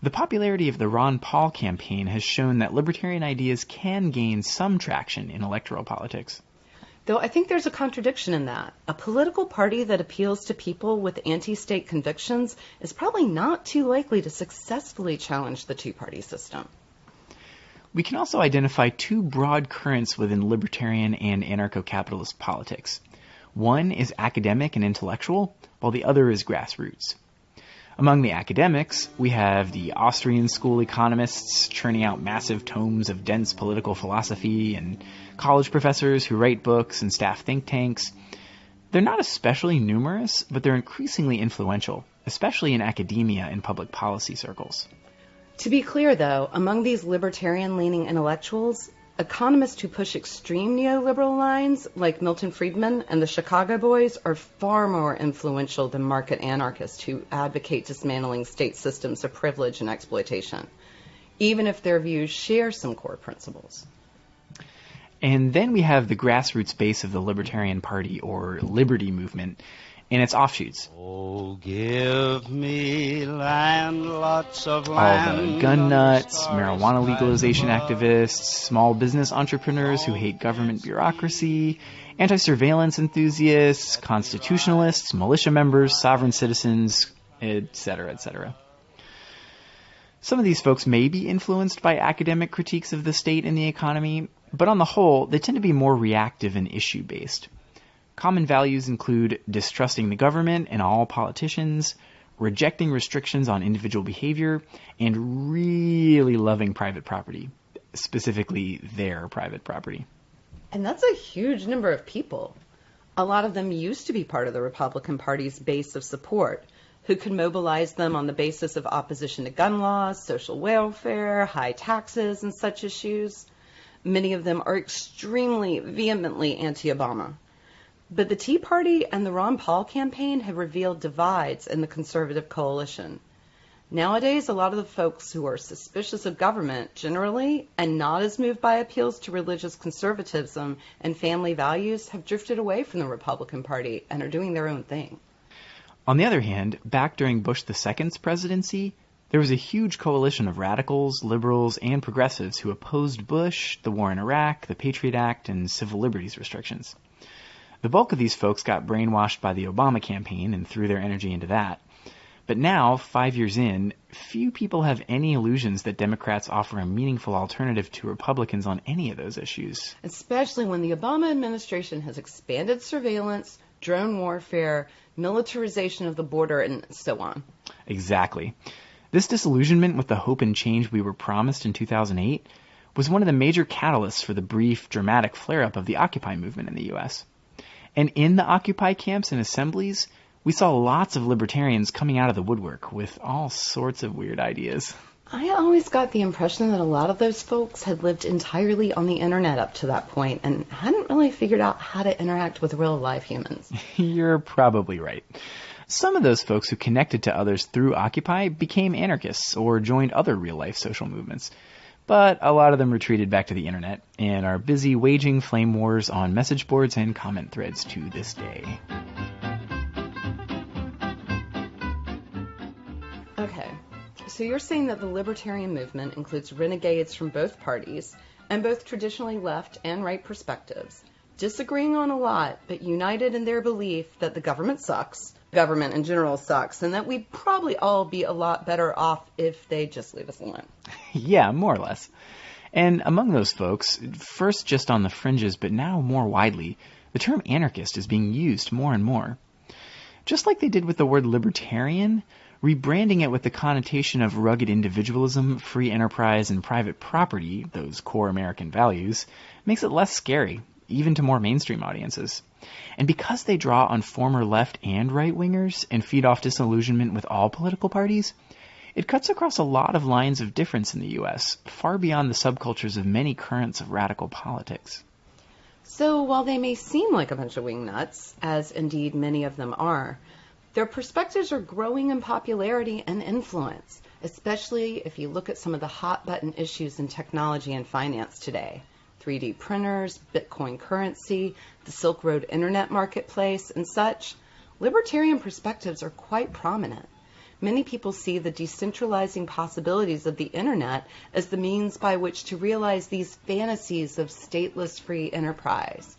The popularity of the Ron Paul campaign has shown that libertarian ideas can gain some traction in electoral politics. Though I think there's a contradiction in that. A political party that appeals to people with anti-state convictions is probably not too likely to successfully challenge the two-party system. We can also identify two broad currents within libertarian and anarcho-capitalist politics. One is academic and intellectual, while the other is grassroots. Among the academics, we have the Austrian school economists churning out massive tomes of dense political philosophy and college professors who write books and staff think tanks. They're not especially numerous, but they're increasingly influential, especially in academia and public policy circles. To be clear, though, among these libertarian-leaning intellectuals, economists who push extreme neoliberal lines, like Milton Friedman and the Chicago Boys, are far more influential than market anarchists who advocate dismantling state systems of privilege and exploitation, even if their views share some core principles. And then we have the grassroots base of the Libertarian Party, or Liberty Movement, and its offshoots. Oh, give me land, lots of land. All the gun nuts, marijuana legalization activists, small business entrepreneurs who hate government bureaucracy, anti-surveillance enthusiasts, constitutionalists, militia members, sovereign citizens, etc., etc. Some of these folks may be influenced by academic critiques of the state and the economy, but on the whole, they tend to be more reactive and issue-based. Common values include distrusting the government and all politicians, rejecting restrictions on individual behavior, and really loving private property, specifically their private property. And that's a huge number of people. A lot of them used to be part of the Republican Party's base of support, who could mobilize them on the basis of opposition to gun laws, social welfare, high taxes, and such issues. Many of them are extremely vehemently anti-Obama. But the Tea Party and the Ron Paul campaign have revealed divides in the conservative coalition. Nowadays, a lot of the folks who are suspicious of government generally and not as moved by appeals to religious conservatism and family values have drifted away from the Republican Party and are doing their own thing. On the other hand, back during Bush II's presidency, there was a huge coalition of radicals, liberals, and progressives who opposed Bush, the war in Iraq, the Patriot Act, and civil liberties restrictions. The bulk of these folks got brainwashed by the Obama campaign and threw their energy into that. But now, 5 years in, few people have any illusions that Democrats offer a meaningful alternative to Republicans on any of those issues. Especially when the Obama administration has expanded surveillance, drone warfare, militarization of the border, and so on. Exactly. This disillusionment with the hope and change we were promised in 2008 was one of the major catalysts for the brief, dramatic flare-up of the Occupy movement in the U.S. And in the Occupy camps and assemblies, we saw lots of libertarians coming out of the woodwork with all sorts of weird ideas. I always got the impression that a lot of those folks had lived entirely on the internet up to that point and hadn't really figured out how to interact with real live humans. You're probably right. Some of those folks who connected to others through Occupy became anarchists or joined other real-life social movements. But a lot of them retreated back to the internet and are busy waging flame wars on message boards and comment threads to this day. Okay, so you're saying that the libertarian movement includes renegades from both parties and both traditionally left and right perspectives, disagreeing on a lot, but united in their belief that the government sucks, government in general sucks, and that we'd probably all be a lot better off if they just leave us alone. Yeah, more or less. And among those folks, first just on the fringes, but now more widely, the term anarchist is being used more and more. Just like they did with the word libertarian, rebranding it with the connotation of rugged individualism, free enterprise, and private property, those core American values, makes it less scary, even to more mainstream audiences. And because they draw on former left and right-wingers and feed off disillusionment with all political parties, it cuts across a lot of lines of difference in the U.S., far beyond the subcultures of many currents of radical politics. So while they may seem like a bunch of wingnuts, as indeed many of them are, their perspectives are growing in popularity and influence, especially if you look at some of the hot-button issues in technology and finance today. 3D printers, Bitcoin currency, the Silk Road internet marketplace, and such. Libertarian perspectives are quite prominent. Many people see the decentralizing possibilities of the internet as the means by which to realize these fantasies of stateless free enterprise.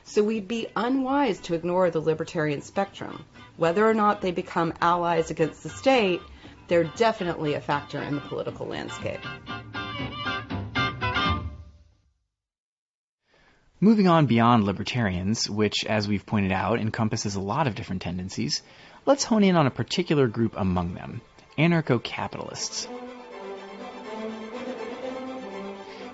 So we'd be unwise to ignore the libertarian spectrum. Whether or not they become allies against the state, they're definitely a factor in the political landscape. Moving on beyond libertarians, which, as we've pointed out, encompasses a lot of different tendencies, let's hone in on a particular group among them, Anarcho-Capitalists.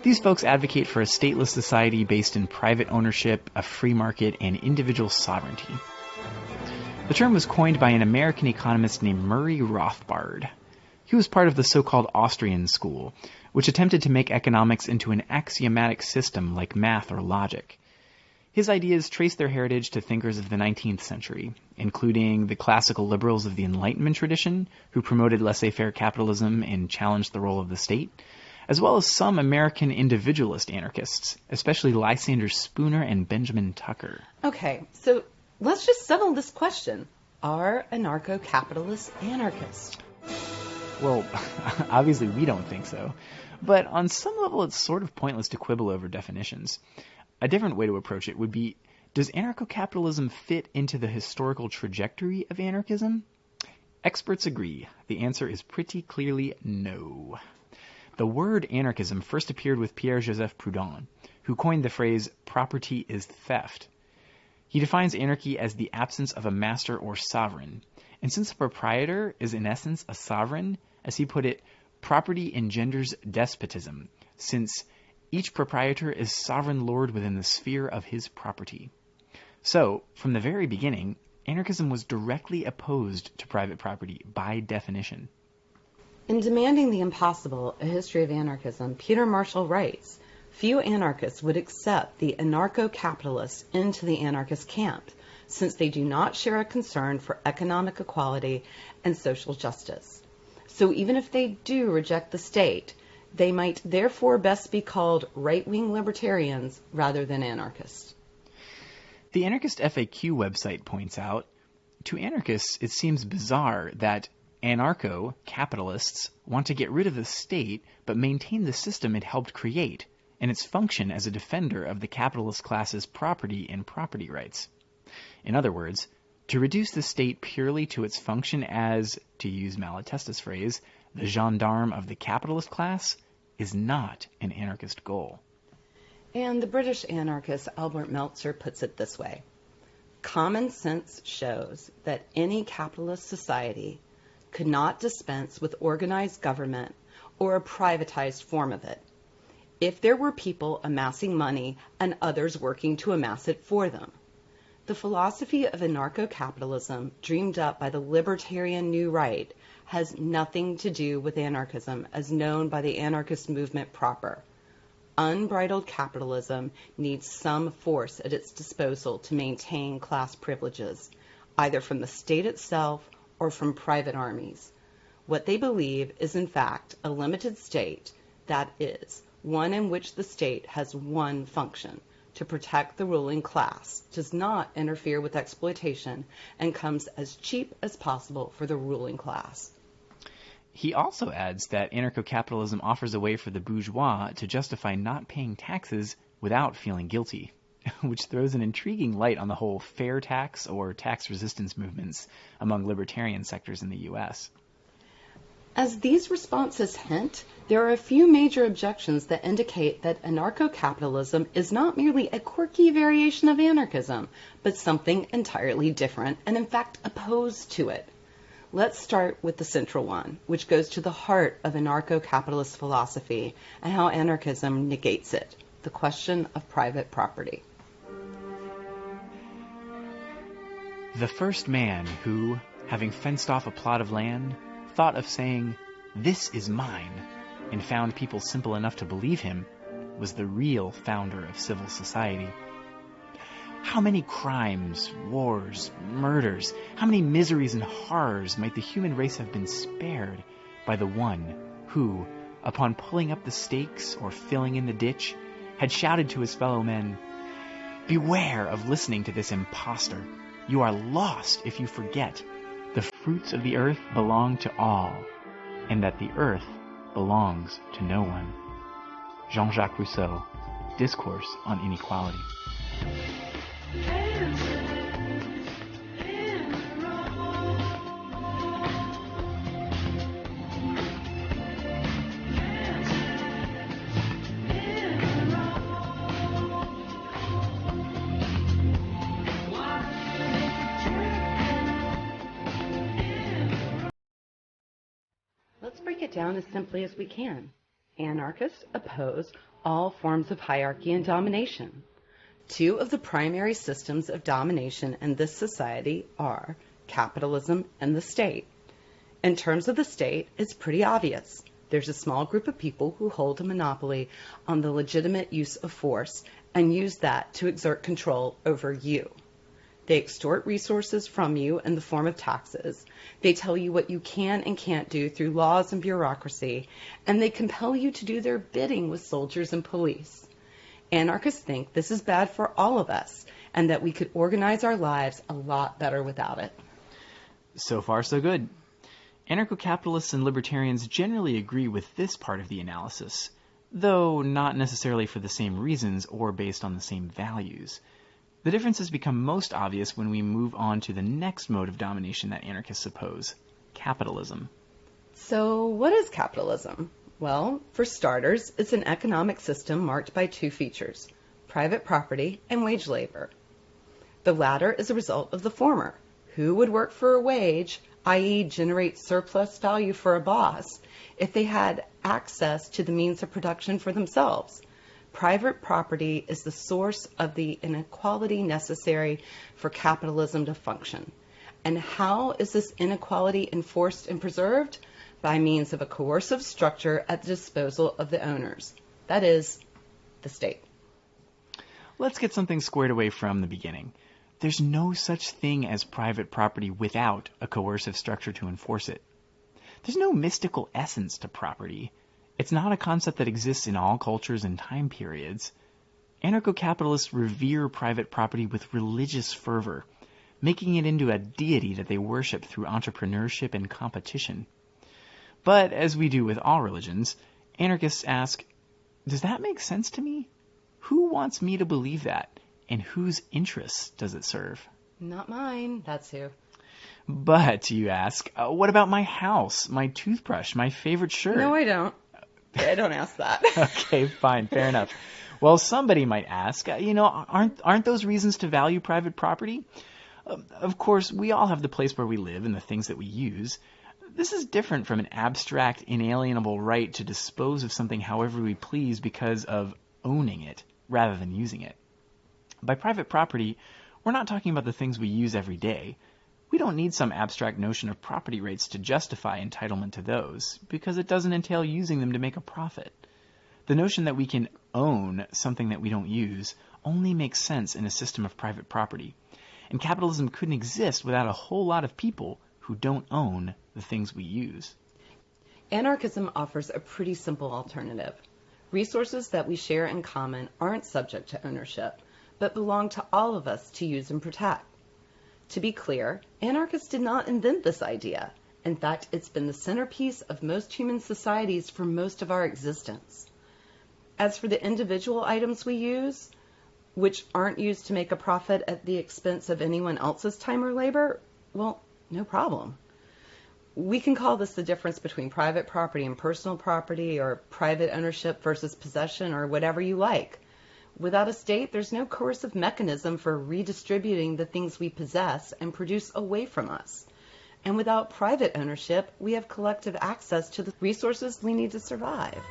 These folks advocate for a stateless society based in private ownership, a free market, and individual sovereignty. The term was coined by an American economist named Murray Rothbard. He was part of the so-called Austrian school, which attempted to make economics into an axiomatic system like math or logic. His ideas trace their heritage to thinkers of the 19th century, including the classical liberals of the Enlightenment tradition, who promoted laissez-faire capitalism and challenged the role of the state, as well as some American individualist anarchists, especially Lysander Spooner and Benjamin Tucker. Okay, so let's just settle this question. Are anarcho-capitalists anarchists? Well, obviously we don't think so. But on some level, it's sort of pointless to quibble over definitions. A different way to approach it would be, does anarcho-capitalism fit into the historical trajectory of anarchism? Experts agree. The answer is pretty clearly no. The word anarchism first appeared with Pierre-Joseph Proudhon, who coined the phrase, property is theft. He defines anarchy as the absence of a master or sovereign. And since a proprietor is in essence a sovereign, as he put it, property engenders despotism, since each proprietor is sovereign lord within the sphere of his property. So, from the very beginning, anarchism was directly opposed to private property by definition. In Demanding the Impossible, A History of Anarchism, Peter Marshall writes, few anarchists would accept the anarcho-capitalists into the anarchist camp, since they do not share a concern for economic equality and social justice. So even if they do reject the state, they might therefore best be called right-wing libertarians rather than anarchists. The Anarchist FAQ website points out, to anarchists it seems bizarre that anarcho-capitalists want to get rid of the state but maintain the system it helped create and its function as a defender of the capitalist class's property and property rights. In other words, to reduce the state purely to its function as, to use Malatesta's phrase, the gendarme of the capitalist class is not an anarchist goal. And the British anarchist Albert Meltzer puts it this way. Common sense shows that any capitalist society could not dispense with organized government or a privatized form of it, if there were people amassing money and others working to amass it for them. The philosophy of anarcho-capitalism, dreamed up by the libertarian New Right, has nothing to do with anarchism as known by the anarchist movement proper. Unbridled capitalism needs some force at its disposal to maintain class privileges, either from the state itself or from private armies. What they believe is in fact a limited state, that is, one in which the state has one function, to protect the ruling class, does not interfere with exploitation, and comes as cheap as possible for the ruling class. He also adds that anarcho-capitalism offers a way for the bourgeois to justify not paying taxes without feeling guilty, which throws an intriguing light on the whole fair tax or tax resistance movements among libertarian sectors in the U.S. As these responses hint, there are a few major objections that indicate that anarcho-capitalism is not merely a quirky variation of anarchism, but something entirely different and in fact opposed to it. Let's start with the central one, which goes to the heart of anarcho-capitalist philosophy and how anarchism negates it, the question of private property. The first man who, having fenced off a plot of land, thought of saying, "This is mine," and found people simple enough to believe him, was the real founder of civil society. How many crimes, wars, murders, how many miseries and horrors might the human race have been spared by the one who, upon pulling up the stakes or filling in the ditch, had shouted to his fellow men, "Beware of listening to this impostor. You are lost if you forget the fruits of the earth belong to all, and that the earth belongs to no one." Jean-Jacques Rousseau, Discourse on Inequality. Let's break it down as simply as we can. Anarchists oppose all forms of hierarchy and domination. Two of the primary systems of domination in this society are capitalism and the state. In terms of the state, it's pretty obvious. There's a small group of people who hold a monopoly on the legitimate use of force and use that to exert control over you. They extort resources from you in the form of taxes. They tell you what you can and can't do through laws and bureaucracy, and they compel you to do their bidding with soldiers and police. Anarchists think this is bad for all of us, and that we could organize our lives a lot better without it. So far, so good. Anarcho-capitalists and libertarians generally agree with this part of the analysis, though not necessarily for the same reasons or based on the same values. The differences become most obvious when we move on to the next mode of domination that anarchists oppose, capitalism. So what is capitalism? Well, for starters, it's an economic system marked by two features, private property and wage labor. The latter is a result of the former. Who would work for a wage, i.e. generate surplus value for a boss, if they had access to the means of production for themselves? Private property is the source of the inequality necessary for capitalism to function. And how is this inequality enforced and preserved? By means of a coercive structure at the disposal of the owners. That is, the state. Let's get something squared away from the beginning. There's no such thing as private property without a coercive structure to enforce it. There's no mystical essence to property. It's not a concept that exists in all cultures and time periods. Anarcho-capitalists revere private property with religious fervor, making it into a deity that they worship through entrepreneurship and competition. But, as we do with all religions, anarchists ask, does that make sense to me? Who wants me to believe that? And whose interests does it serve? Not mine, that's who. But, you ask, what about my house, my toothbrush, my favorite shirt? No, I don't. I don't ask that. Okay, fine, fair enough. Well, somebody might ask, aren't those reasons to value private property? Of course, we all have the place where we live and the things that we use. This is different from an abstract, inalienable right to dispose of something however we please because of owning it rather than using it. By private property, we're not talking about the things we use every day. We don't need some abstract notion of property rights to justify entitlement to those, because it doesn't entail using them to make a profit. The notion that we can own something that we don't use only makes sense in a system of private property, and capitalism couldn't exist without a whole lot of people who don't own the things we use. Anarchism offers a pretty simple alternative. Resources that we share in common aren't subject to ownership, but belong to all of us to use and protect. To be clear, anarchists did not invent this idea. In fact, it's been the centerpiece of most human societies for most of our existence. As for the individual items we use, which aren't used to make a profit at the expense of anyone else's time or labor, well, no problem. We can call this the difference between private property and personal property, or private ownership versus possession, or whatever you like. Without a state, there's no coercive mechanism for redistributing the things we possess and produce away from us. And without private ownership, we have collective access to the resources we need to survive.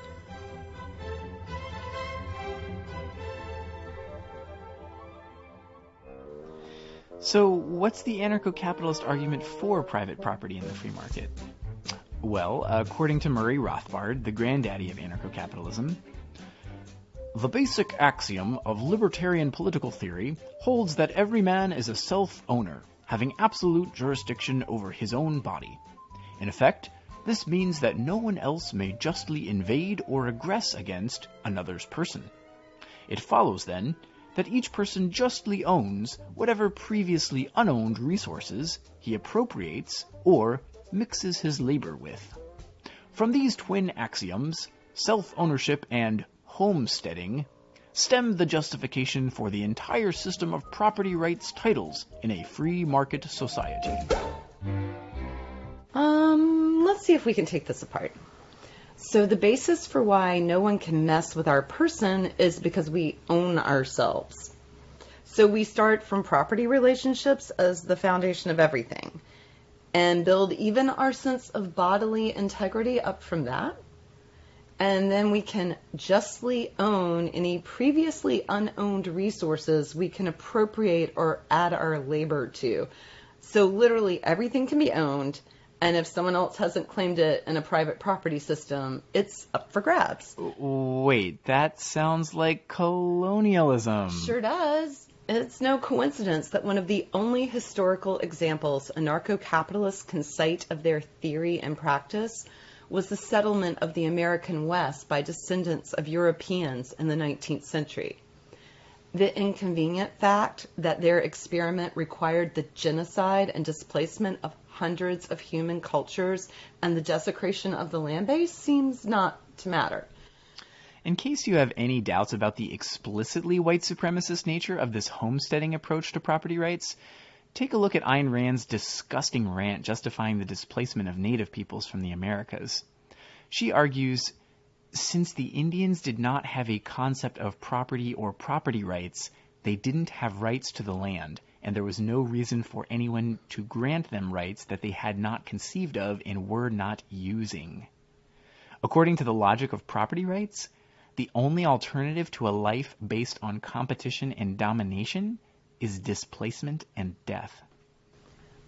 So, what's the anarcho-capitalist argument for private property in the free market? Well, according to Murray Rothbard, the granddaddy of anarcho-capitalism, the basic axiom of libertarian political theory holds that every man is a self-owner, having absolute jurisdiction over his own body. In effect, this means that no one else may justly invade or aggress against another's person. It follows, then, that each person justly owns whatever previously unowned resources he appropriates or mixes his labor with. From these twin axioms, self-ownership and homesteading, stem the justification for the entire system of property rights titles in a free market society. Let's see if we can take this apart. So the basis for why no one can mess with our person is because we own ourselves. So we start from property relationships as the foundation of everything, and build even our sense of bodily integrity up from that. And then we can justly own any previously unowned resources we can appropriate or add our labor to. So literally everything can be owned, and if someone else hasn't claimed it in a private property system, it's up for grabs. Wait, that sounds like colonialism. Sure does. It's no coincidence that one of the only historical examples anarcho-capitalists can cite of their theory and practice was the settlement of the American West by descendants of Europeans in the 19th century. The inconvenient fact that their experiment required the genocide and displacement of hundreds of human cultures and the desecration of the land base seems not to matter. In case you have any doubts about the explicitly white supremacist nature of this homesteading approach to property rights, take a look at Ayn Rand's disgusting rant justifying the displacement of native peoples from the Americas. She argues, since the Indians did not have a concept of property or property rights, they didn't have rights to the land, and there was no reason for anyone to grant them rights that they had not conceived of and were not using. According to the logic of property rights, the only alternative to a life based on competition and domination is displacement and death.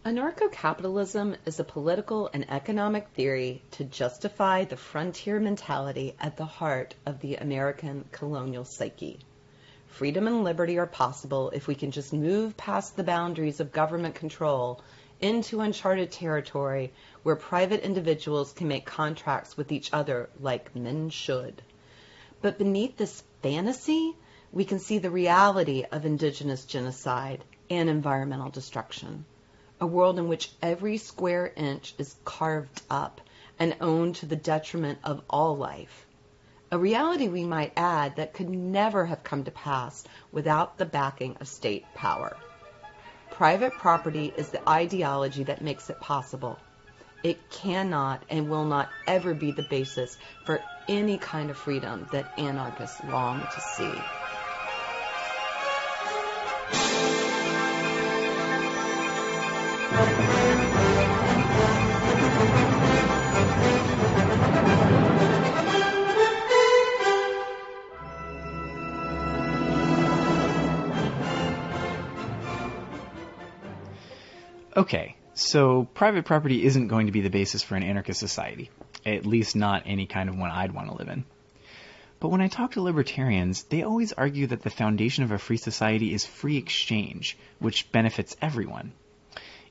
Anarcho-capitalism is a political and economic theory to justify the frontier mentality at the heart of the American colonial psyche. Freedom and liberty are possible if we can just move past the boundaries of government control into uncharted territory where private individuals can make contracts with each other like men should. But beneath this fantasy, we can see the reality of indigenous genocide and environmental destruction. A world in which every square inch is carved up and owned to the detriment of all life. A reality, we might add, that could never have come to pass without the backing of state power. Private property is the ideology that makes it possible. It cannot and will not ever be the basis for any kind of freedom that anarchists long to see. Okay, so private property isn't going to be the basis for an anarchist society, at least not any kind of one I'd want to live in. But when I talk to libertarians, they always argue that the foundation of a free society is free exchange, which benefits everyone.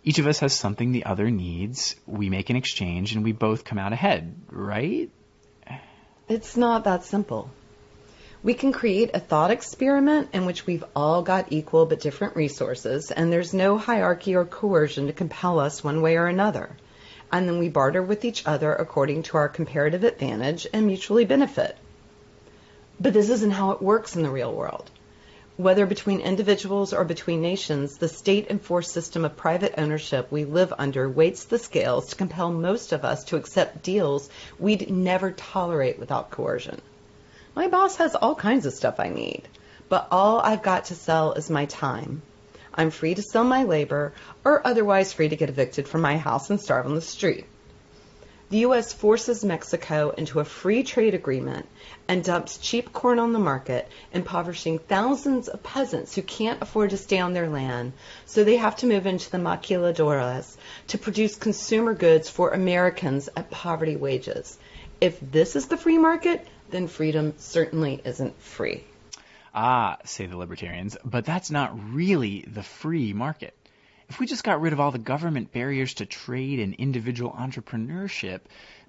Each of us has something the other needs, we make an exchange, and we both come out ahead, right? It's not that simple. We can create a thought experiment in which we've all got equal but different resources, and there's no hierarchy or coercion to compel us one way or another. And then we barter with each other according to our comparative advantage and mutually benefit. But this isn't how it works in the real world. Whether between individuals or between nations, the state-enforced system of private ownership we live under weights the scales to compel most of us to accept deals we'd never tolerate without coercion. My boss has all kinds of stuff I need, but all I've got to sell is my time. I'm free to sell my labor, or otherwise free to get evicted from my house and starve on the street. The U.S. forces Mexico into a free trade agreement and dumps cheap corn on the market, impoverishing thousands of peasants who can't afford to stay on their land, so they have to move into the maquiladoras to produce consumer goods for Americans at poverty wages. If this is the free market, then freedom certainly isn't free. Ah, say the libertarians, but that's not really the free market. If we just got rid of all the government barriers to trade and individual entrepreneurship,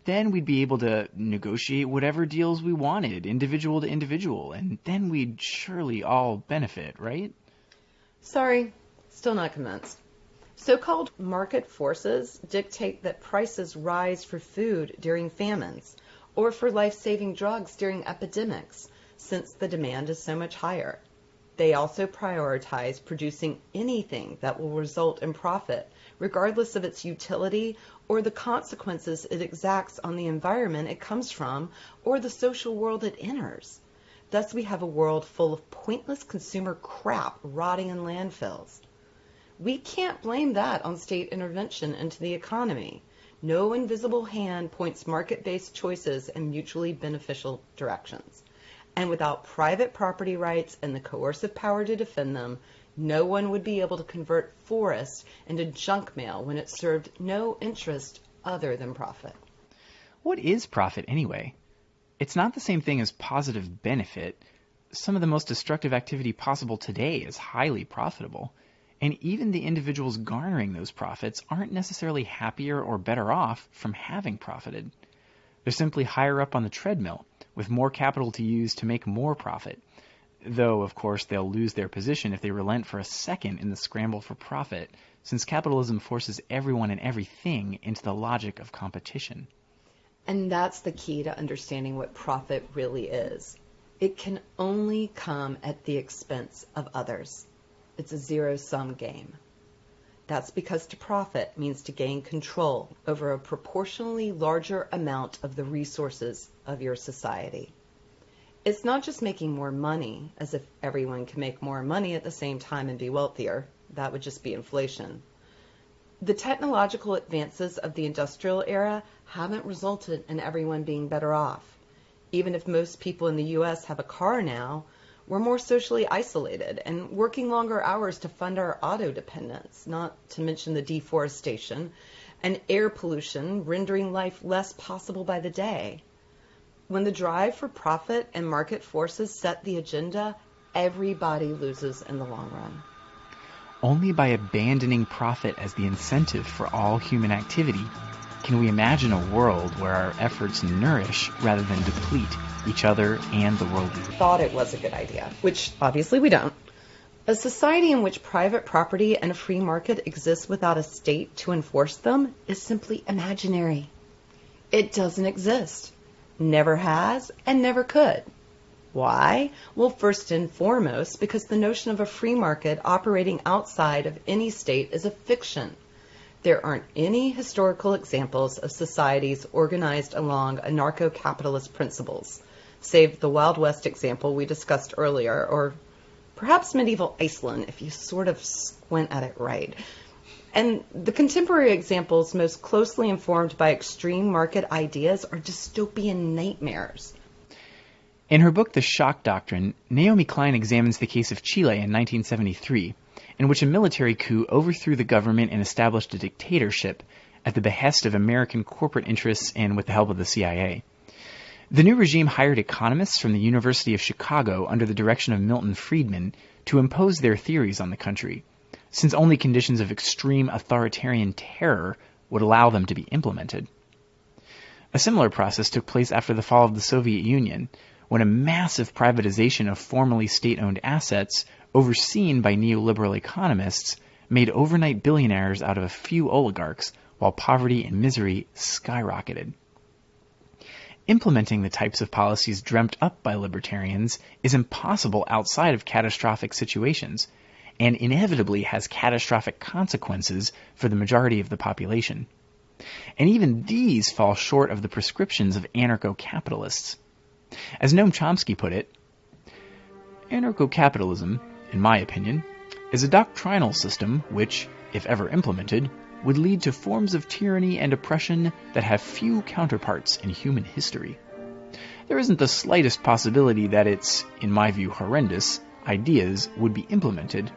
then we'd be able to negotiate whatever deals we wanted, individual to individual, and then we'd surely all benefit, right? Sorry, still not convinced. So-called market forces dictate that prices rise for food during famines or for life-saving drugs during epidemics, since the demand is so much higher. They also prioritize producing anything that will result in profit, regardless of its utility or the consequences it exacts on the environment it comes from or the social world it enters. Thus, we have a world full of pointless consumer crap rotting in landfills. We can't blame that on state intervention into the economy. No invisible hand points market-based choices in mutually beneficial directions. And without private property rights and the coercive power to defend them, no one would be able to convert forests into junk mail when it served no interest other than profit. What is profit anyway? It's not the same thing as positive benefit. Some of the most destructive activity possible today is highly profitable, and even the individuals garnering those profits aren't necessarily happier or better off from having profited. They're simply higher up on the treadmill, with more capital to use to make more profit. Though, of course, they'll lose their position if they relent for a second in the scramble for profit, since capitalism forces everyone and everything into the logic of competition. And that's the key to understanding what profit really is. It can only come at the expense of others. It's a zero-sum game. That's because to profit means to gain control over a proportionally larger amount of the resources of your society. It's not just making more money, as if everyone can make more money at the same time and be wealthier. That would just be inflation. The technological advances of the industrial era haven't resulted in everyone being better off. Even if most people in the U.S. have a car now, we're more socially isolated and working longer hours to fund our auto dependence, not to mention the deforestation and air pollution rendering life less possible by the day. When the drive for profit and market forces set the agenda, everybody loses in the long run. Only by abandoning profit as the incentive for all human activity can we imagine a world where our efforts nourish rather than deplete each other and the world. Thought it was a good idea, which obviously we don't. A society in which private property and a free market exist without a state to enforce them is simply imaginary. It doesn't exist, never has, and never could. Why? Well, first and foremost, because the notion of a free market operating outside of any state is a fiction. There aren't any historical examples of societies organized along anarcho-capitalist principles, save the Wild West example we discussed earlier, or perhaps medieval Iceland if you sort of squint at it right. And the contemporary examples most closely informed by extreme market ideas are dystopian nightmares. In her book, The Shock Doctrine, Naomi Klein examines the case of Chile in 1973, in which a military coup overthrew the government and established a dictatorship at the behest of American corporate interests and with the help of the CIA. The new regime hired economists from the University of Chicago under the direction of Milton Friedman to impose their theories on the country, since only conditions of extreme authoritarian terror would allow them to be implemented. A similar process took place after the fall of the Soviet Union, when a massive privatization of formerly state-owned assets, overseen by neoliberal economists, made overnight billionaires out of a few oligarchs, while poverty and misery skyrocketed. Implementing the types of policies dreamt up by libertarians is impossible outside of catastrophic situations, and inevitably has catastrophic consequences for the majority of the population. And even these fall short of the prescriptions of anarcho-capitalists. As Noam Chomsky put it, Anarcho-Capitalism, in my opinion, is a doctrinal system which, if ever implemented, would lead to forms of tyranny and oppression that have few counterparts in human history. There isn't the slightest possibility that its, in my view horrendous, ideas would be implemented,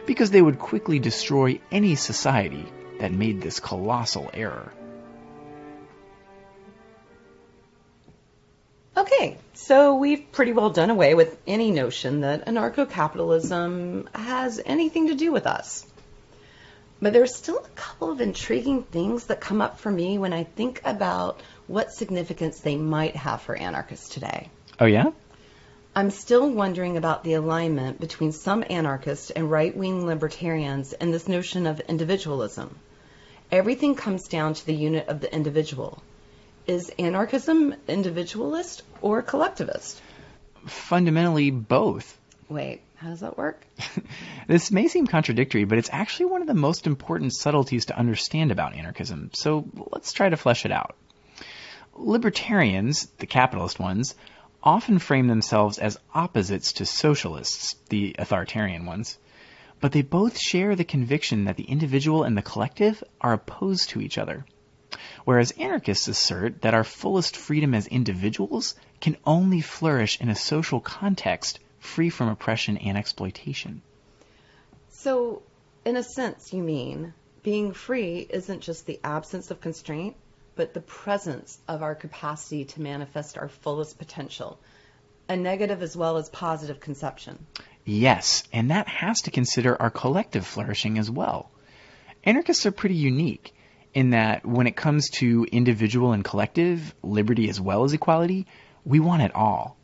because they would quickly destroy any society that made this colossal error. Okay, so we've pretty well done away with any notion that anarcho-capitalism has anything to do with us. But there's still a couple of intriguing things that come up for me when I think about what significance they might have for anarchists today. Oh, yeah? I'm still wondering about the alignment between some anarchists and right-wing libertarians and this notion of individualism. Everything comes down to the unit of the individual. Is anarchism individualist or collectivist? Fundamentally, both. Wait, how does that work? This may seem contradictory, but it's actually one of the most important subtleties to understand about anarchism, so let's try to flesh it out. Libertarians, the capitalist ones, often frame themselves as opposites to socialists, the authoritarian ones, but they both share the conviction that the individual and the collective are opposed to each other. Whereas anarchists assert that our fullest freedom as individuals can only flourish in a social context free from oppression and exploitation. So, in a sense, you mean being free isn't just the absence of constraint, but the presence of our capacity to manifest our fullest potential, a negative as well as positive conception. Yes, and that has to consider our collective flourishing as well. Anarchists are pretty unique in that when it comes to individual and collective, liberty as well as equality, we want it all.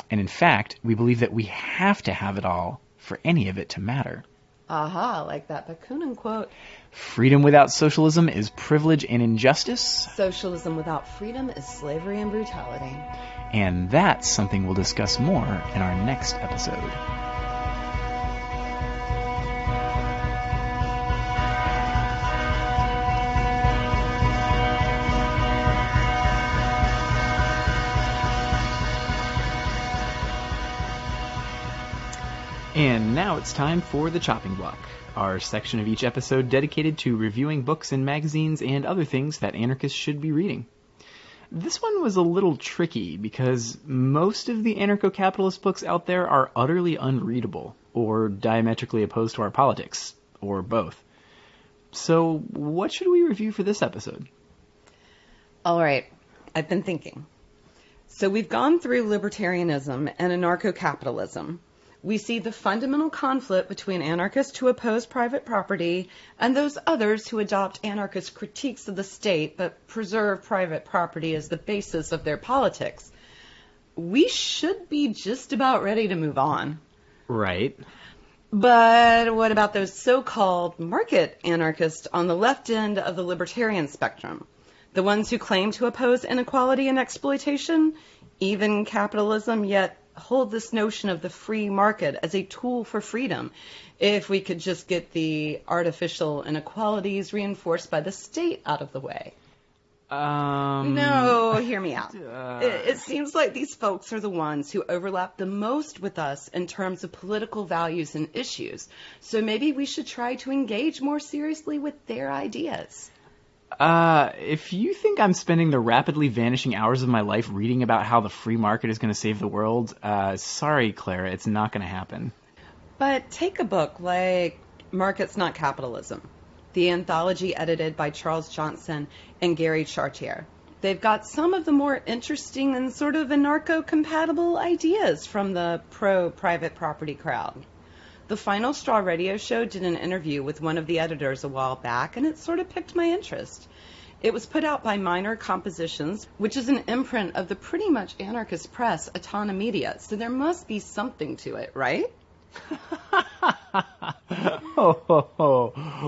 And in fact, we believe that we have to have it all for any of it to matter. Aha, like that Bakunin quote. Freedom without socialism is privilege and injustice. Socialism without freedom is slavery and brutality. And that's something we'll discuss more in our next episode. And now it's time for the chopping block, our section of each episode dedicated to reviewing books and magazines and other things that anarchists should be reading. This one was a little tricky because most of the anarcho-capitalist books out there are utterly unreadable or diametrically opposed to our politics, or both. So what should we review for this episode? All right, I've been thinking. So we've gone through libertarianism and anarcho-capitalism. We see the fundamental conflict between anarchists who oppose private property and those others who adopt anarchist critiques of the state but preserve private property as the basis of their politics. We should be just about ready to move on. Right. But what about those so-called market anarchists on the left end of the libertarian spectrum? The ones who claim to oppose inequality and exploitation, even capitalism, yet hold this notion of the free market as a tool for freedom if we could just get the artificial inequalities reinforced by the state out of the way. No, hear me out. It seems like these folks are the ones who overlap the most with us in terms of political values and issues. So maybe we should try to engage more seriously with their ideas. If you think I'm spending the rapidly vanishing hours of my life reading about how the free market is going to save the world, sorry, Clara, it's not going to happen. But take a book like Market's Not Capitalism, the anthology edited by Charles Johnson and Gary Chartier. They've got some of the more interesting and sort of anarcho-compatible ideas from the pro-private property crowd. The Final Straw radio show did an interview with one of the editors a while back, and it sort of piqued my interest. It was put out by Minor Compositions, which is an imprint of the pretty much anarchist press, Atana Media, so there must be something to it, right?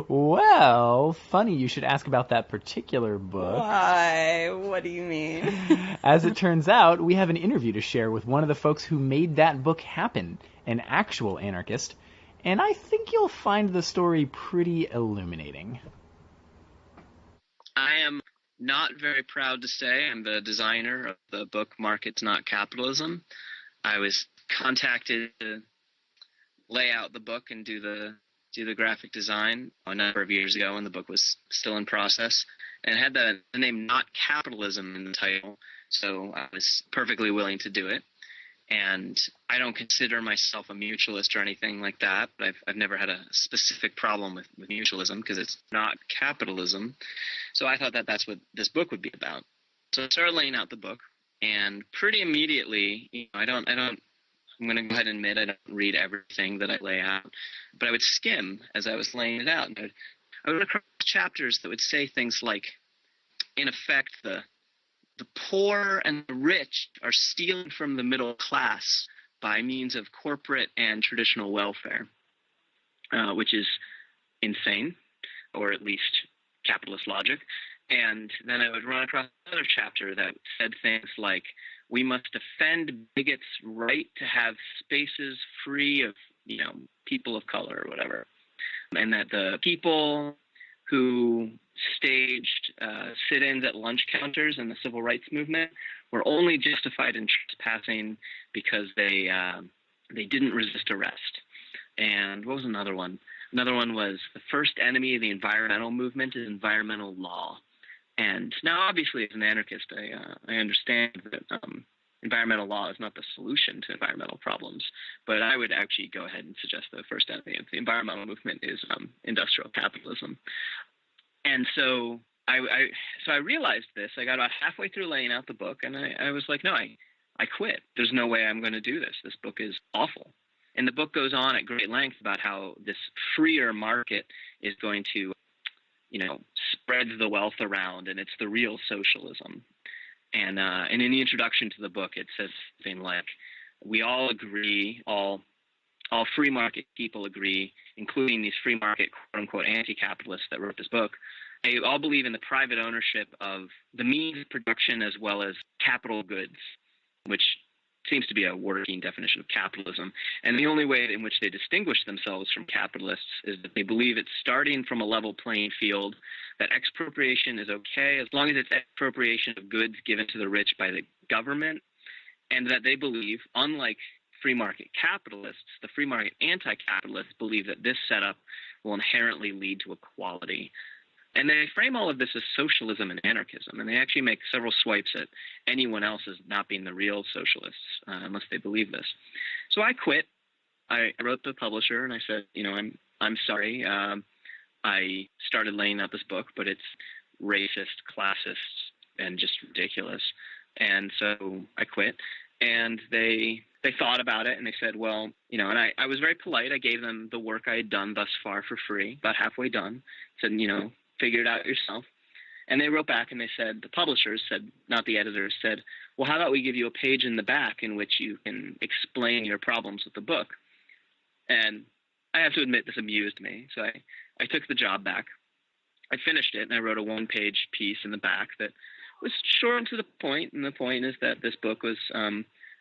Well, funny you should ask about that particular book. Why? What do you mean? As it turns out, we have an interview to share with one of the folks who made that book happen, an actual anarchist, and I think you'll find the story pretty illuminating. I am not very proud to say I'm the designer of the book Markets Not Capitalism. I was contacted to lay out the book and do the graphic design a number of years ago when the book was still in process, and it had the name Not Capitalism in the title, so I was perfectly willing to do it. And I don't consider myself a mutualist or anything like that, but I've never had a specific problem with mutualism because it's not capitalism. So I thought that that's what this book would be about. So I started laying out the book, and pretty immediately, I'm going to go ahead and admit I don't read everything that I lay out, but I would skim as I was laying it out. And I would across chapters that would say things like, in effect, the poor and the rich are stealing from the middle class by means of corporate and traditional welfare, which is insane, or at least capitalist logic. And then I would run across another chapter that said things like, we must defend bigots' right to have spaces free of, people of color or whatever. And that the people who staged sit-ins at lunch counters in the civil rights movement were only justified in trespassing because they didn't resist arrest. And what was another one? Another one was the first enemy of the environmental movement is environmental law. And now, obviously, as an anarchist, I understand that environmental law is not the solution to environmental problems, but I would actually go ahead and suggest the first enemy of the environmental movement is industrial capitalism. And so I realized this. I got about halfway through laying out the book, and I was like, no, I quit. There's no way I'm going to do this. This book is awful. And the book goes on at great length about how this freer market is going to spreads the wealth around, and it's the real socialism. And in the introduction to the book, it says something like, we all agree, all free market people agree, including these free market, quote-unquote, anti-capitalists that wrote this book, they all believe in the private ownership of the means of production as well as capital goods, which seems to be a working definition of capitalism. And the only way in which they distinguish themselves from capitalists is that they believe it's starting from a level playing field, that expropriation is okay as long as it's expropriation of goods given to the rich by the government, and that they believe, unlike free market capitalists, the free market anti-capitalists believe that this setup will inherently lead to equality. And they frame all of this as socialism and anarchism, and they actually make several swipes at anyone else as not being the real socialists, unless they believe this. So I quit. I wrote to the publisher, and I said, I'm sorry. I started laying out this book, but it's racist, classist, and just ridiculous. And so I quit. And they thought about it, and they said, well, and I was very polite. I gave them the work I had done thus far for free, about halfway done. Said, figure it out yourself. And they wrote back and they said, the publishers said, not the editors, said, well, how about we give you a page in the back in which you can explain your problems with the book? And I have to admit, this amused me. So I took the job back. I finished it, and I wrote a one-page piece in the back that was short and to the point. And the point is that this book was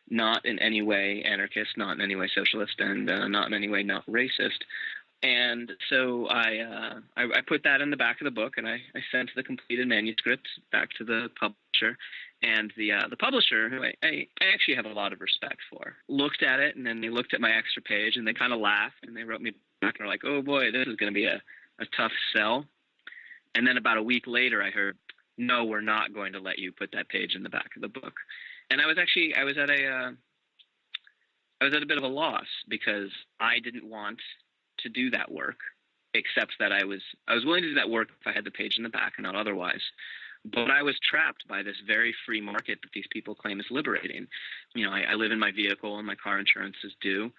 not in any way anarchist, not in any way socialist, and not in any way not racist. And so I put that in the back of the book, and I sent the completed manuscript back to the publisher. And the publisher, who I actually have a lot of respect for, looked at it, and then they looked at my extra page, and they kind of laughed, and they wrote me back, and were like, oh boy, this is going to be a tough sell. And then about a week later, I heard, no, we're not going to let you put that page in the back of the book. And I was at a bit of a loss, because I didn't want to do that work, except that I was willing to do that work if I had the page in the back and not otherwise. But I was trapped by this very free market that these people claim is liberating. I live in my vehicle, and my car insurance is due,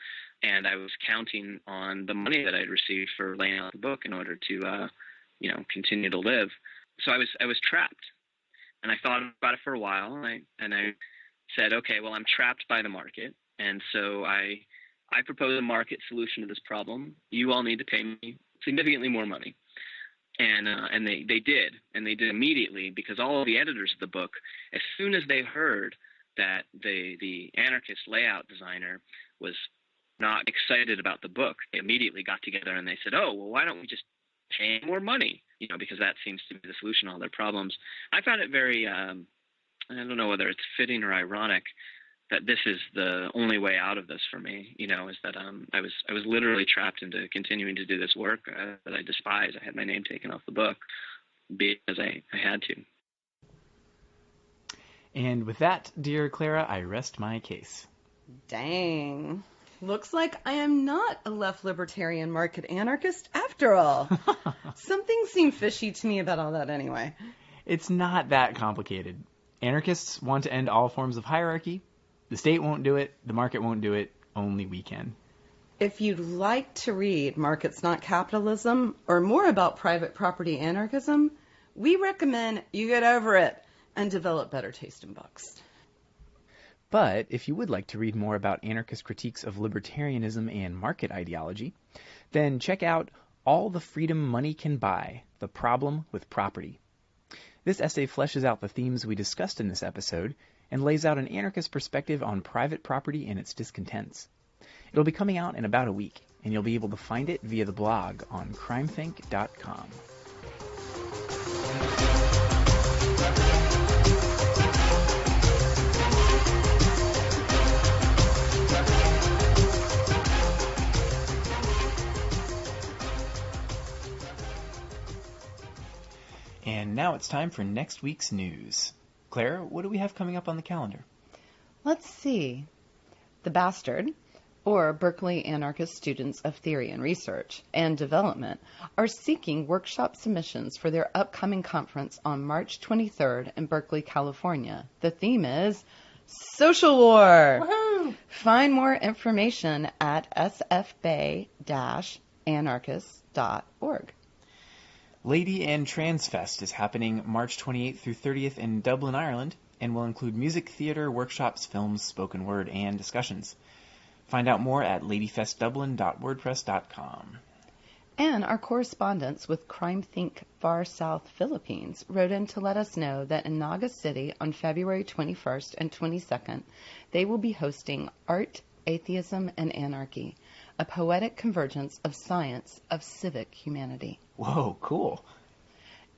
and I was counting on the money that I'd received for laying out the book in order to continue to live. So I was trapped, and I thought about it for a while, and I said, okay, well, I'm trapped by the market, and so I propose a market solution to this problem. You all need to pay me significantly more money. And they did immediately, because all of the editors of the book, as soon as they heard that the anarchist layout designer was not excited about the book, they immediately got together and they said, oh, well, why don't we just pay more money? Because that seems to be the solution to all their problems. I found it very, I don't know whether it's fitting or ironic that this is the only way out of this for me, is that I was literally trapped into continuing to do this work that I despise. I had my name taken off the book because I had to. And with that, dear Clara, I rest my case. Dang. Looks like I am not a left libertarian market anarchist after all. Something seemed fishy to me about all that anyway. It's not that complicated. Anarchists want to end all forms of hierarchy. The state won't do it. The market won't do it. Only we can. If you'd like to read Markets Not Capitalism or more about private property anarchism, we recommend you get over it and develop better taste in books. But if you would like to read more about anarchist critiques of libertarianism and market ideology, then check out All the Freedom Money Can Buy, The Problem with Property. This essay fleshes out the themes we discussed in this episode and lays out an anarchist perspective on private property and its discontents. It'll be coming out in about a week, and you'll be able to find it via the blog on crimethink.com. And now it's time for next week's news. Clara, what do we have coming up on the calendar? Let's see. The Bastard, or Berkeley Anarchist Students of Theory and Research and Development, are seeking workshop submissions for their upcoming conference on March 23rd in Berkeley, California. The theme is Social War. Woohoo! Find more information at sfbay-anarchists.org. Lady and Trans Fest is happening March 28th through 30th in Dublin, Ireland, and will include music, theater, workshops, films, spoken word, and discussions. Find out more at ladyfestdublin.wordpress.com. And our correspondents with Crime Think Far South Philippines wrote in to let us know that in Naga City on February 21st and 22nd, they will be hosting Art, Atheism, and Anarchy, a poetic convergence of science of civic humanity. Whoa, cool.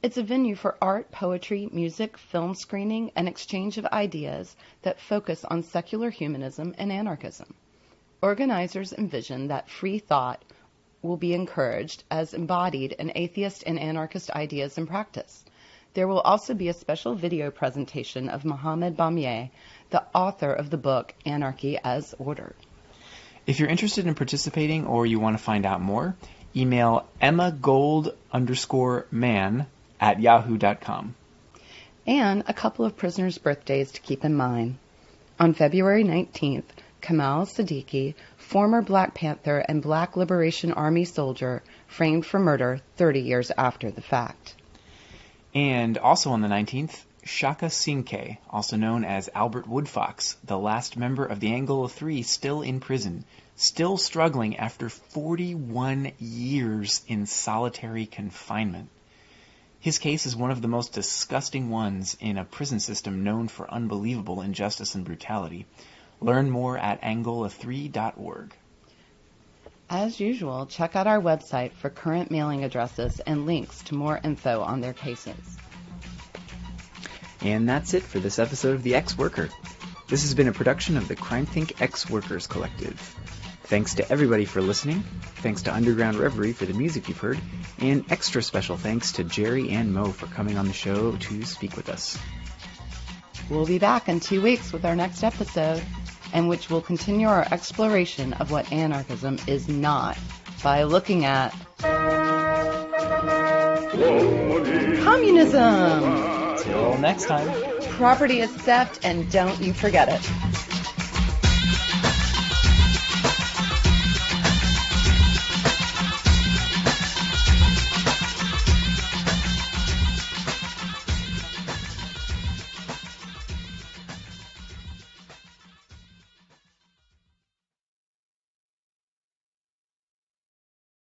It's a venue for art, poetry, music, film screening, and exchange of ideas that focus on secular humanism and anarchism. Organizers envision that free thought will be encouraged as embodied in atheist and anarchist ideas and practice. There will also be a special video presentation of Mohammed Bamieh, the author of the book Anarchy as Order. If you're interested in participating or you want to find out more, email emmagold_man@yahoo.com. And a couple of prisoners' birthdays to keep in mind. On February 19th, Kamal Siddiqui, former Black Panther and Black Liberation Army soldier, framed for murder 30 years after the fact. And also on the 19th, Shaka Sinke, also known as Albert Woodfox, the last member of the Angola Three, still in prison, still struggling after 41 years in solitary confinement. His case is one of the most disgusting ones in a prison system known for unbelievable injustice and brutality. Learn more at angola3.org. As usual, check out our website for current mailing addresses and links to more info on their cases. And that's it for this episode of The Ex-Worker. This has been a production of the Crime Think Ex-Workers Collective. Thanks to everybody for listening, thanks to Underground Reverie for the music you've heard, and extra special thanks to Jerry and Mo for coming on the show to speak with us. We'll be back in 2 weeks with our next episode, in which we'll continue our exploration of what anarchism is not by looking at communism. Till next time. Property is theft, and don't you forget it.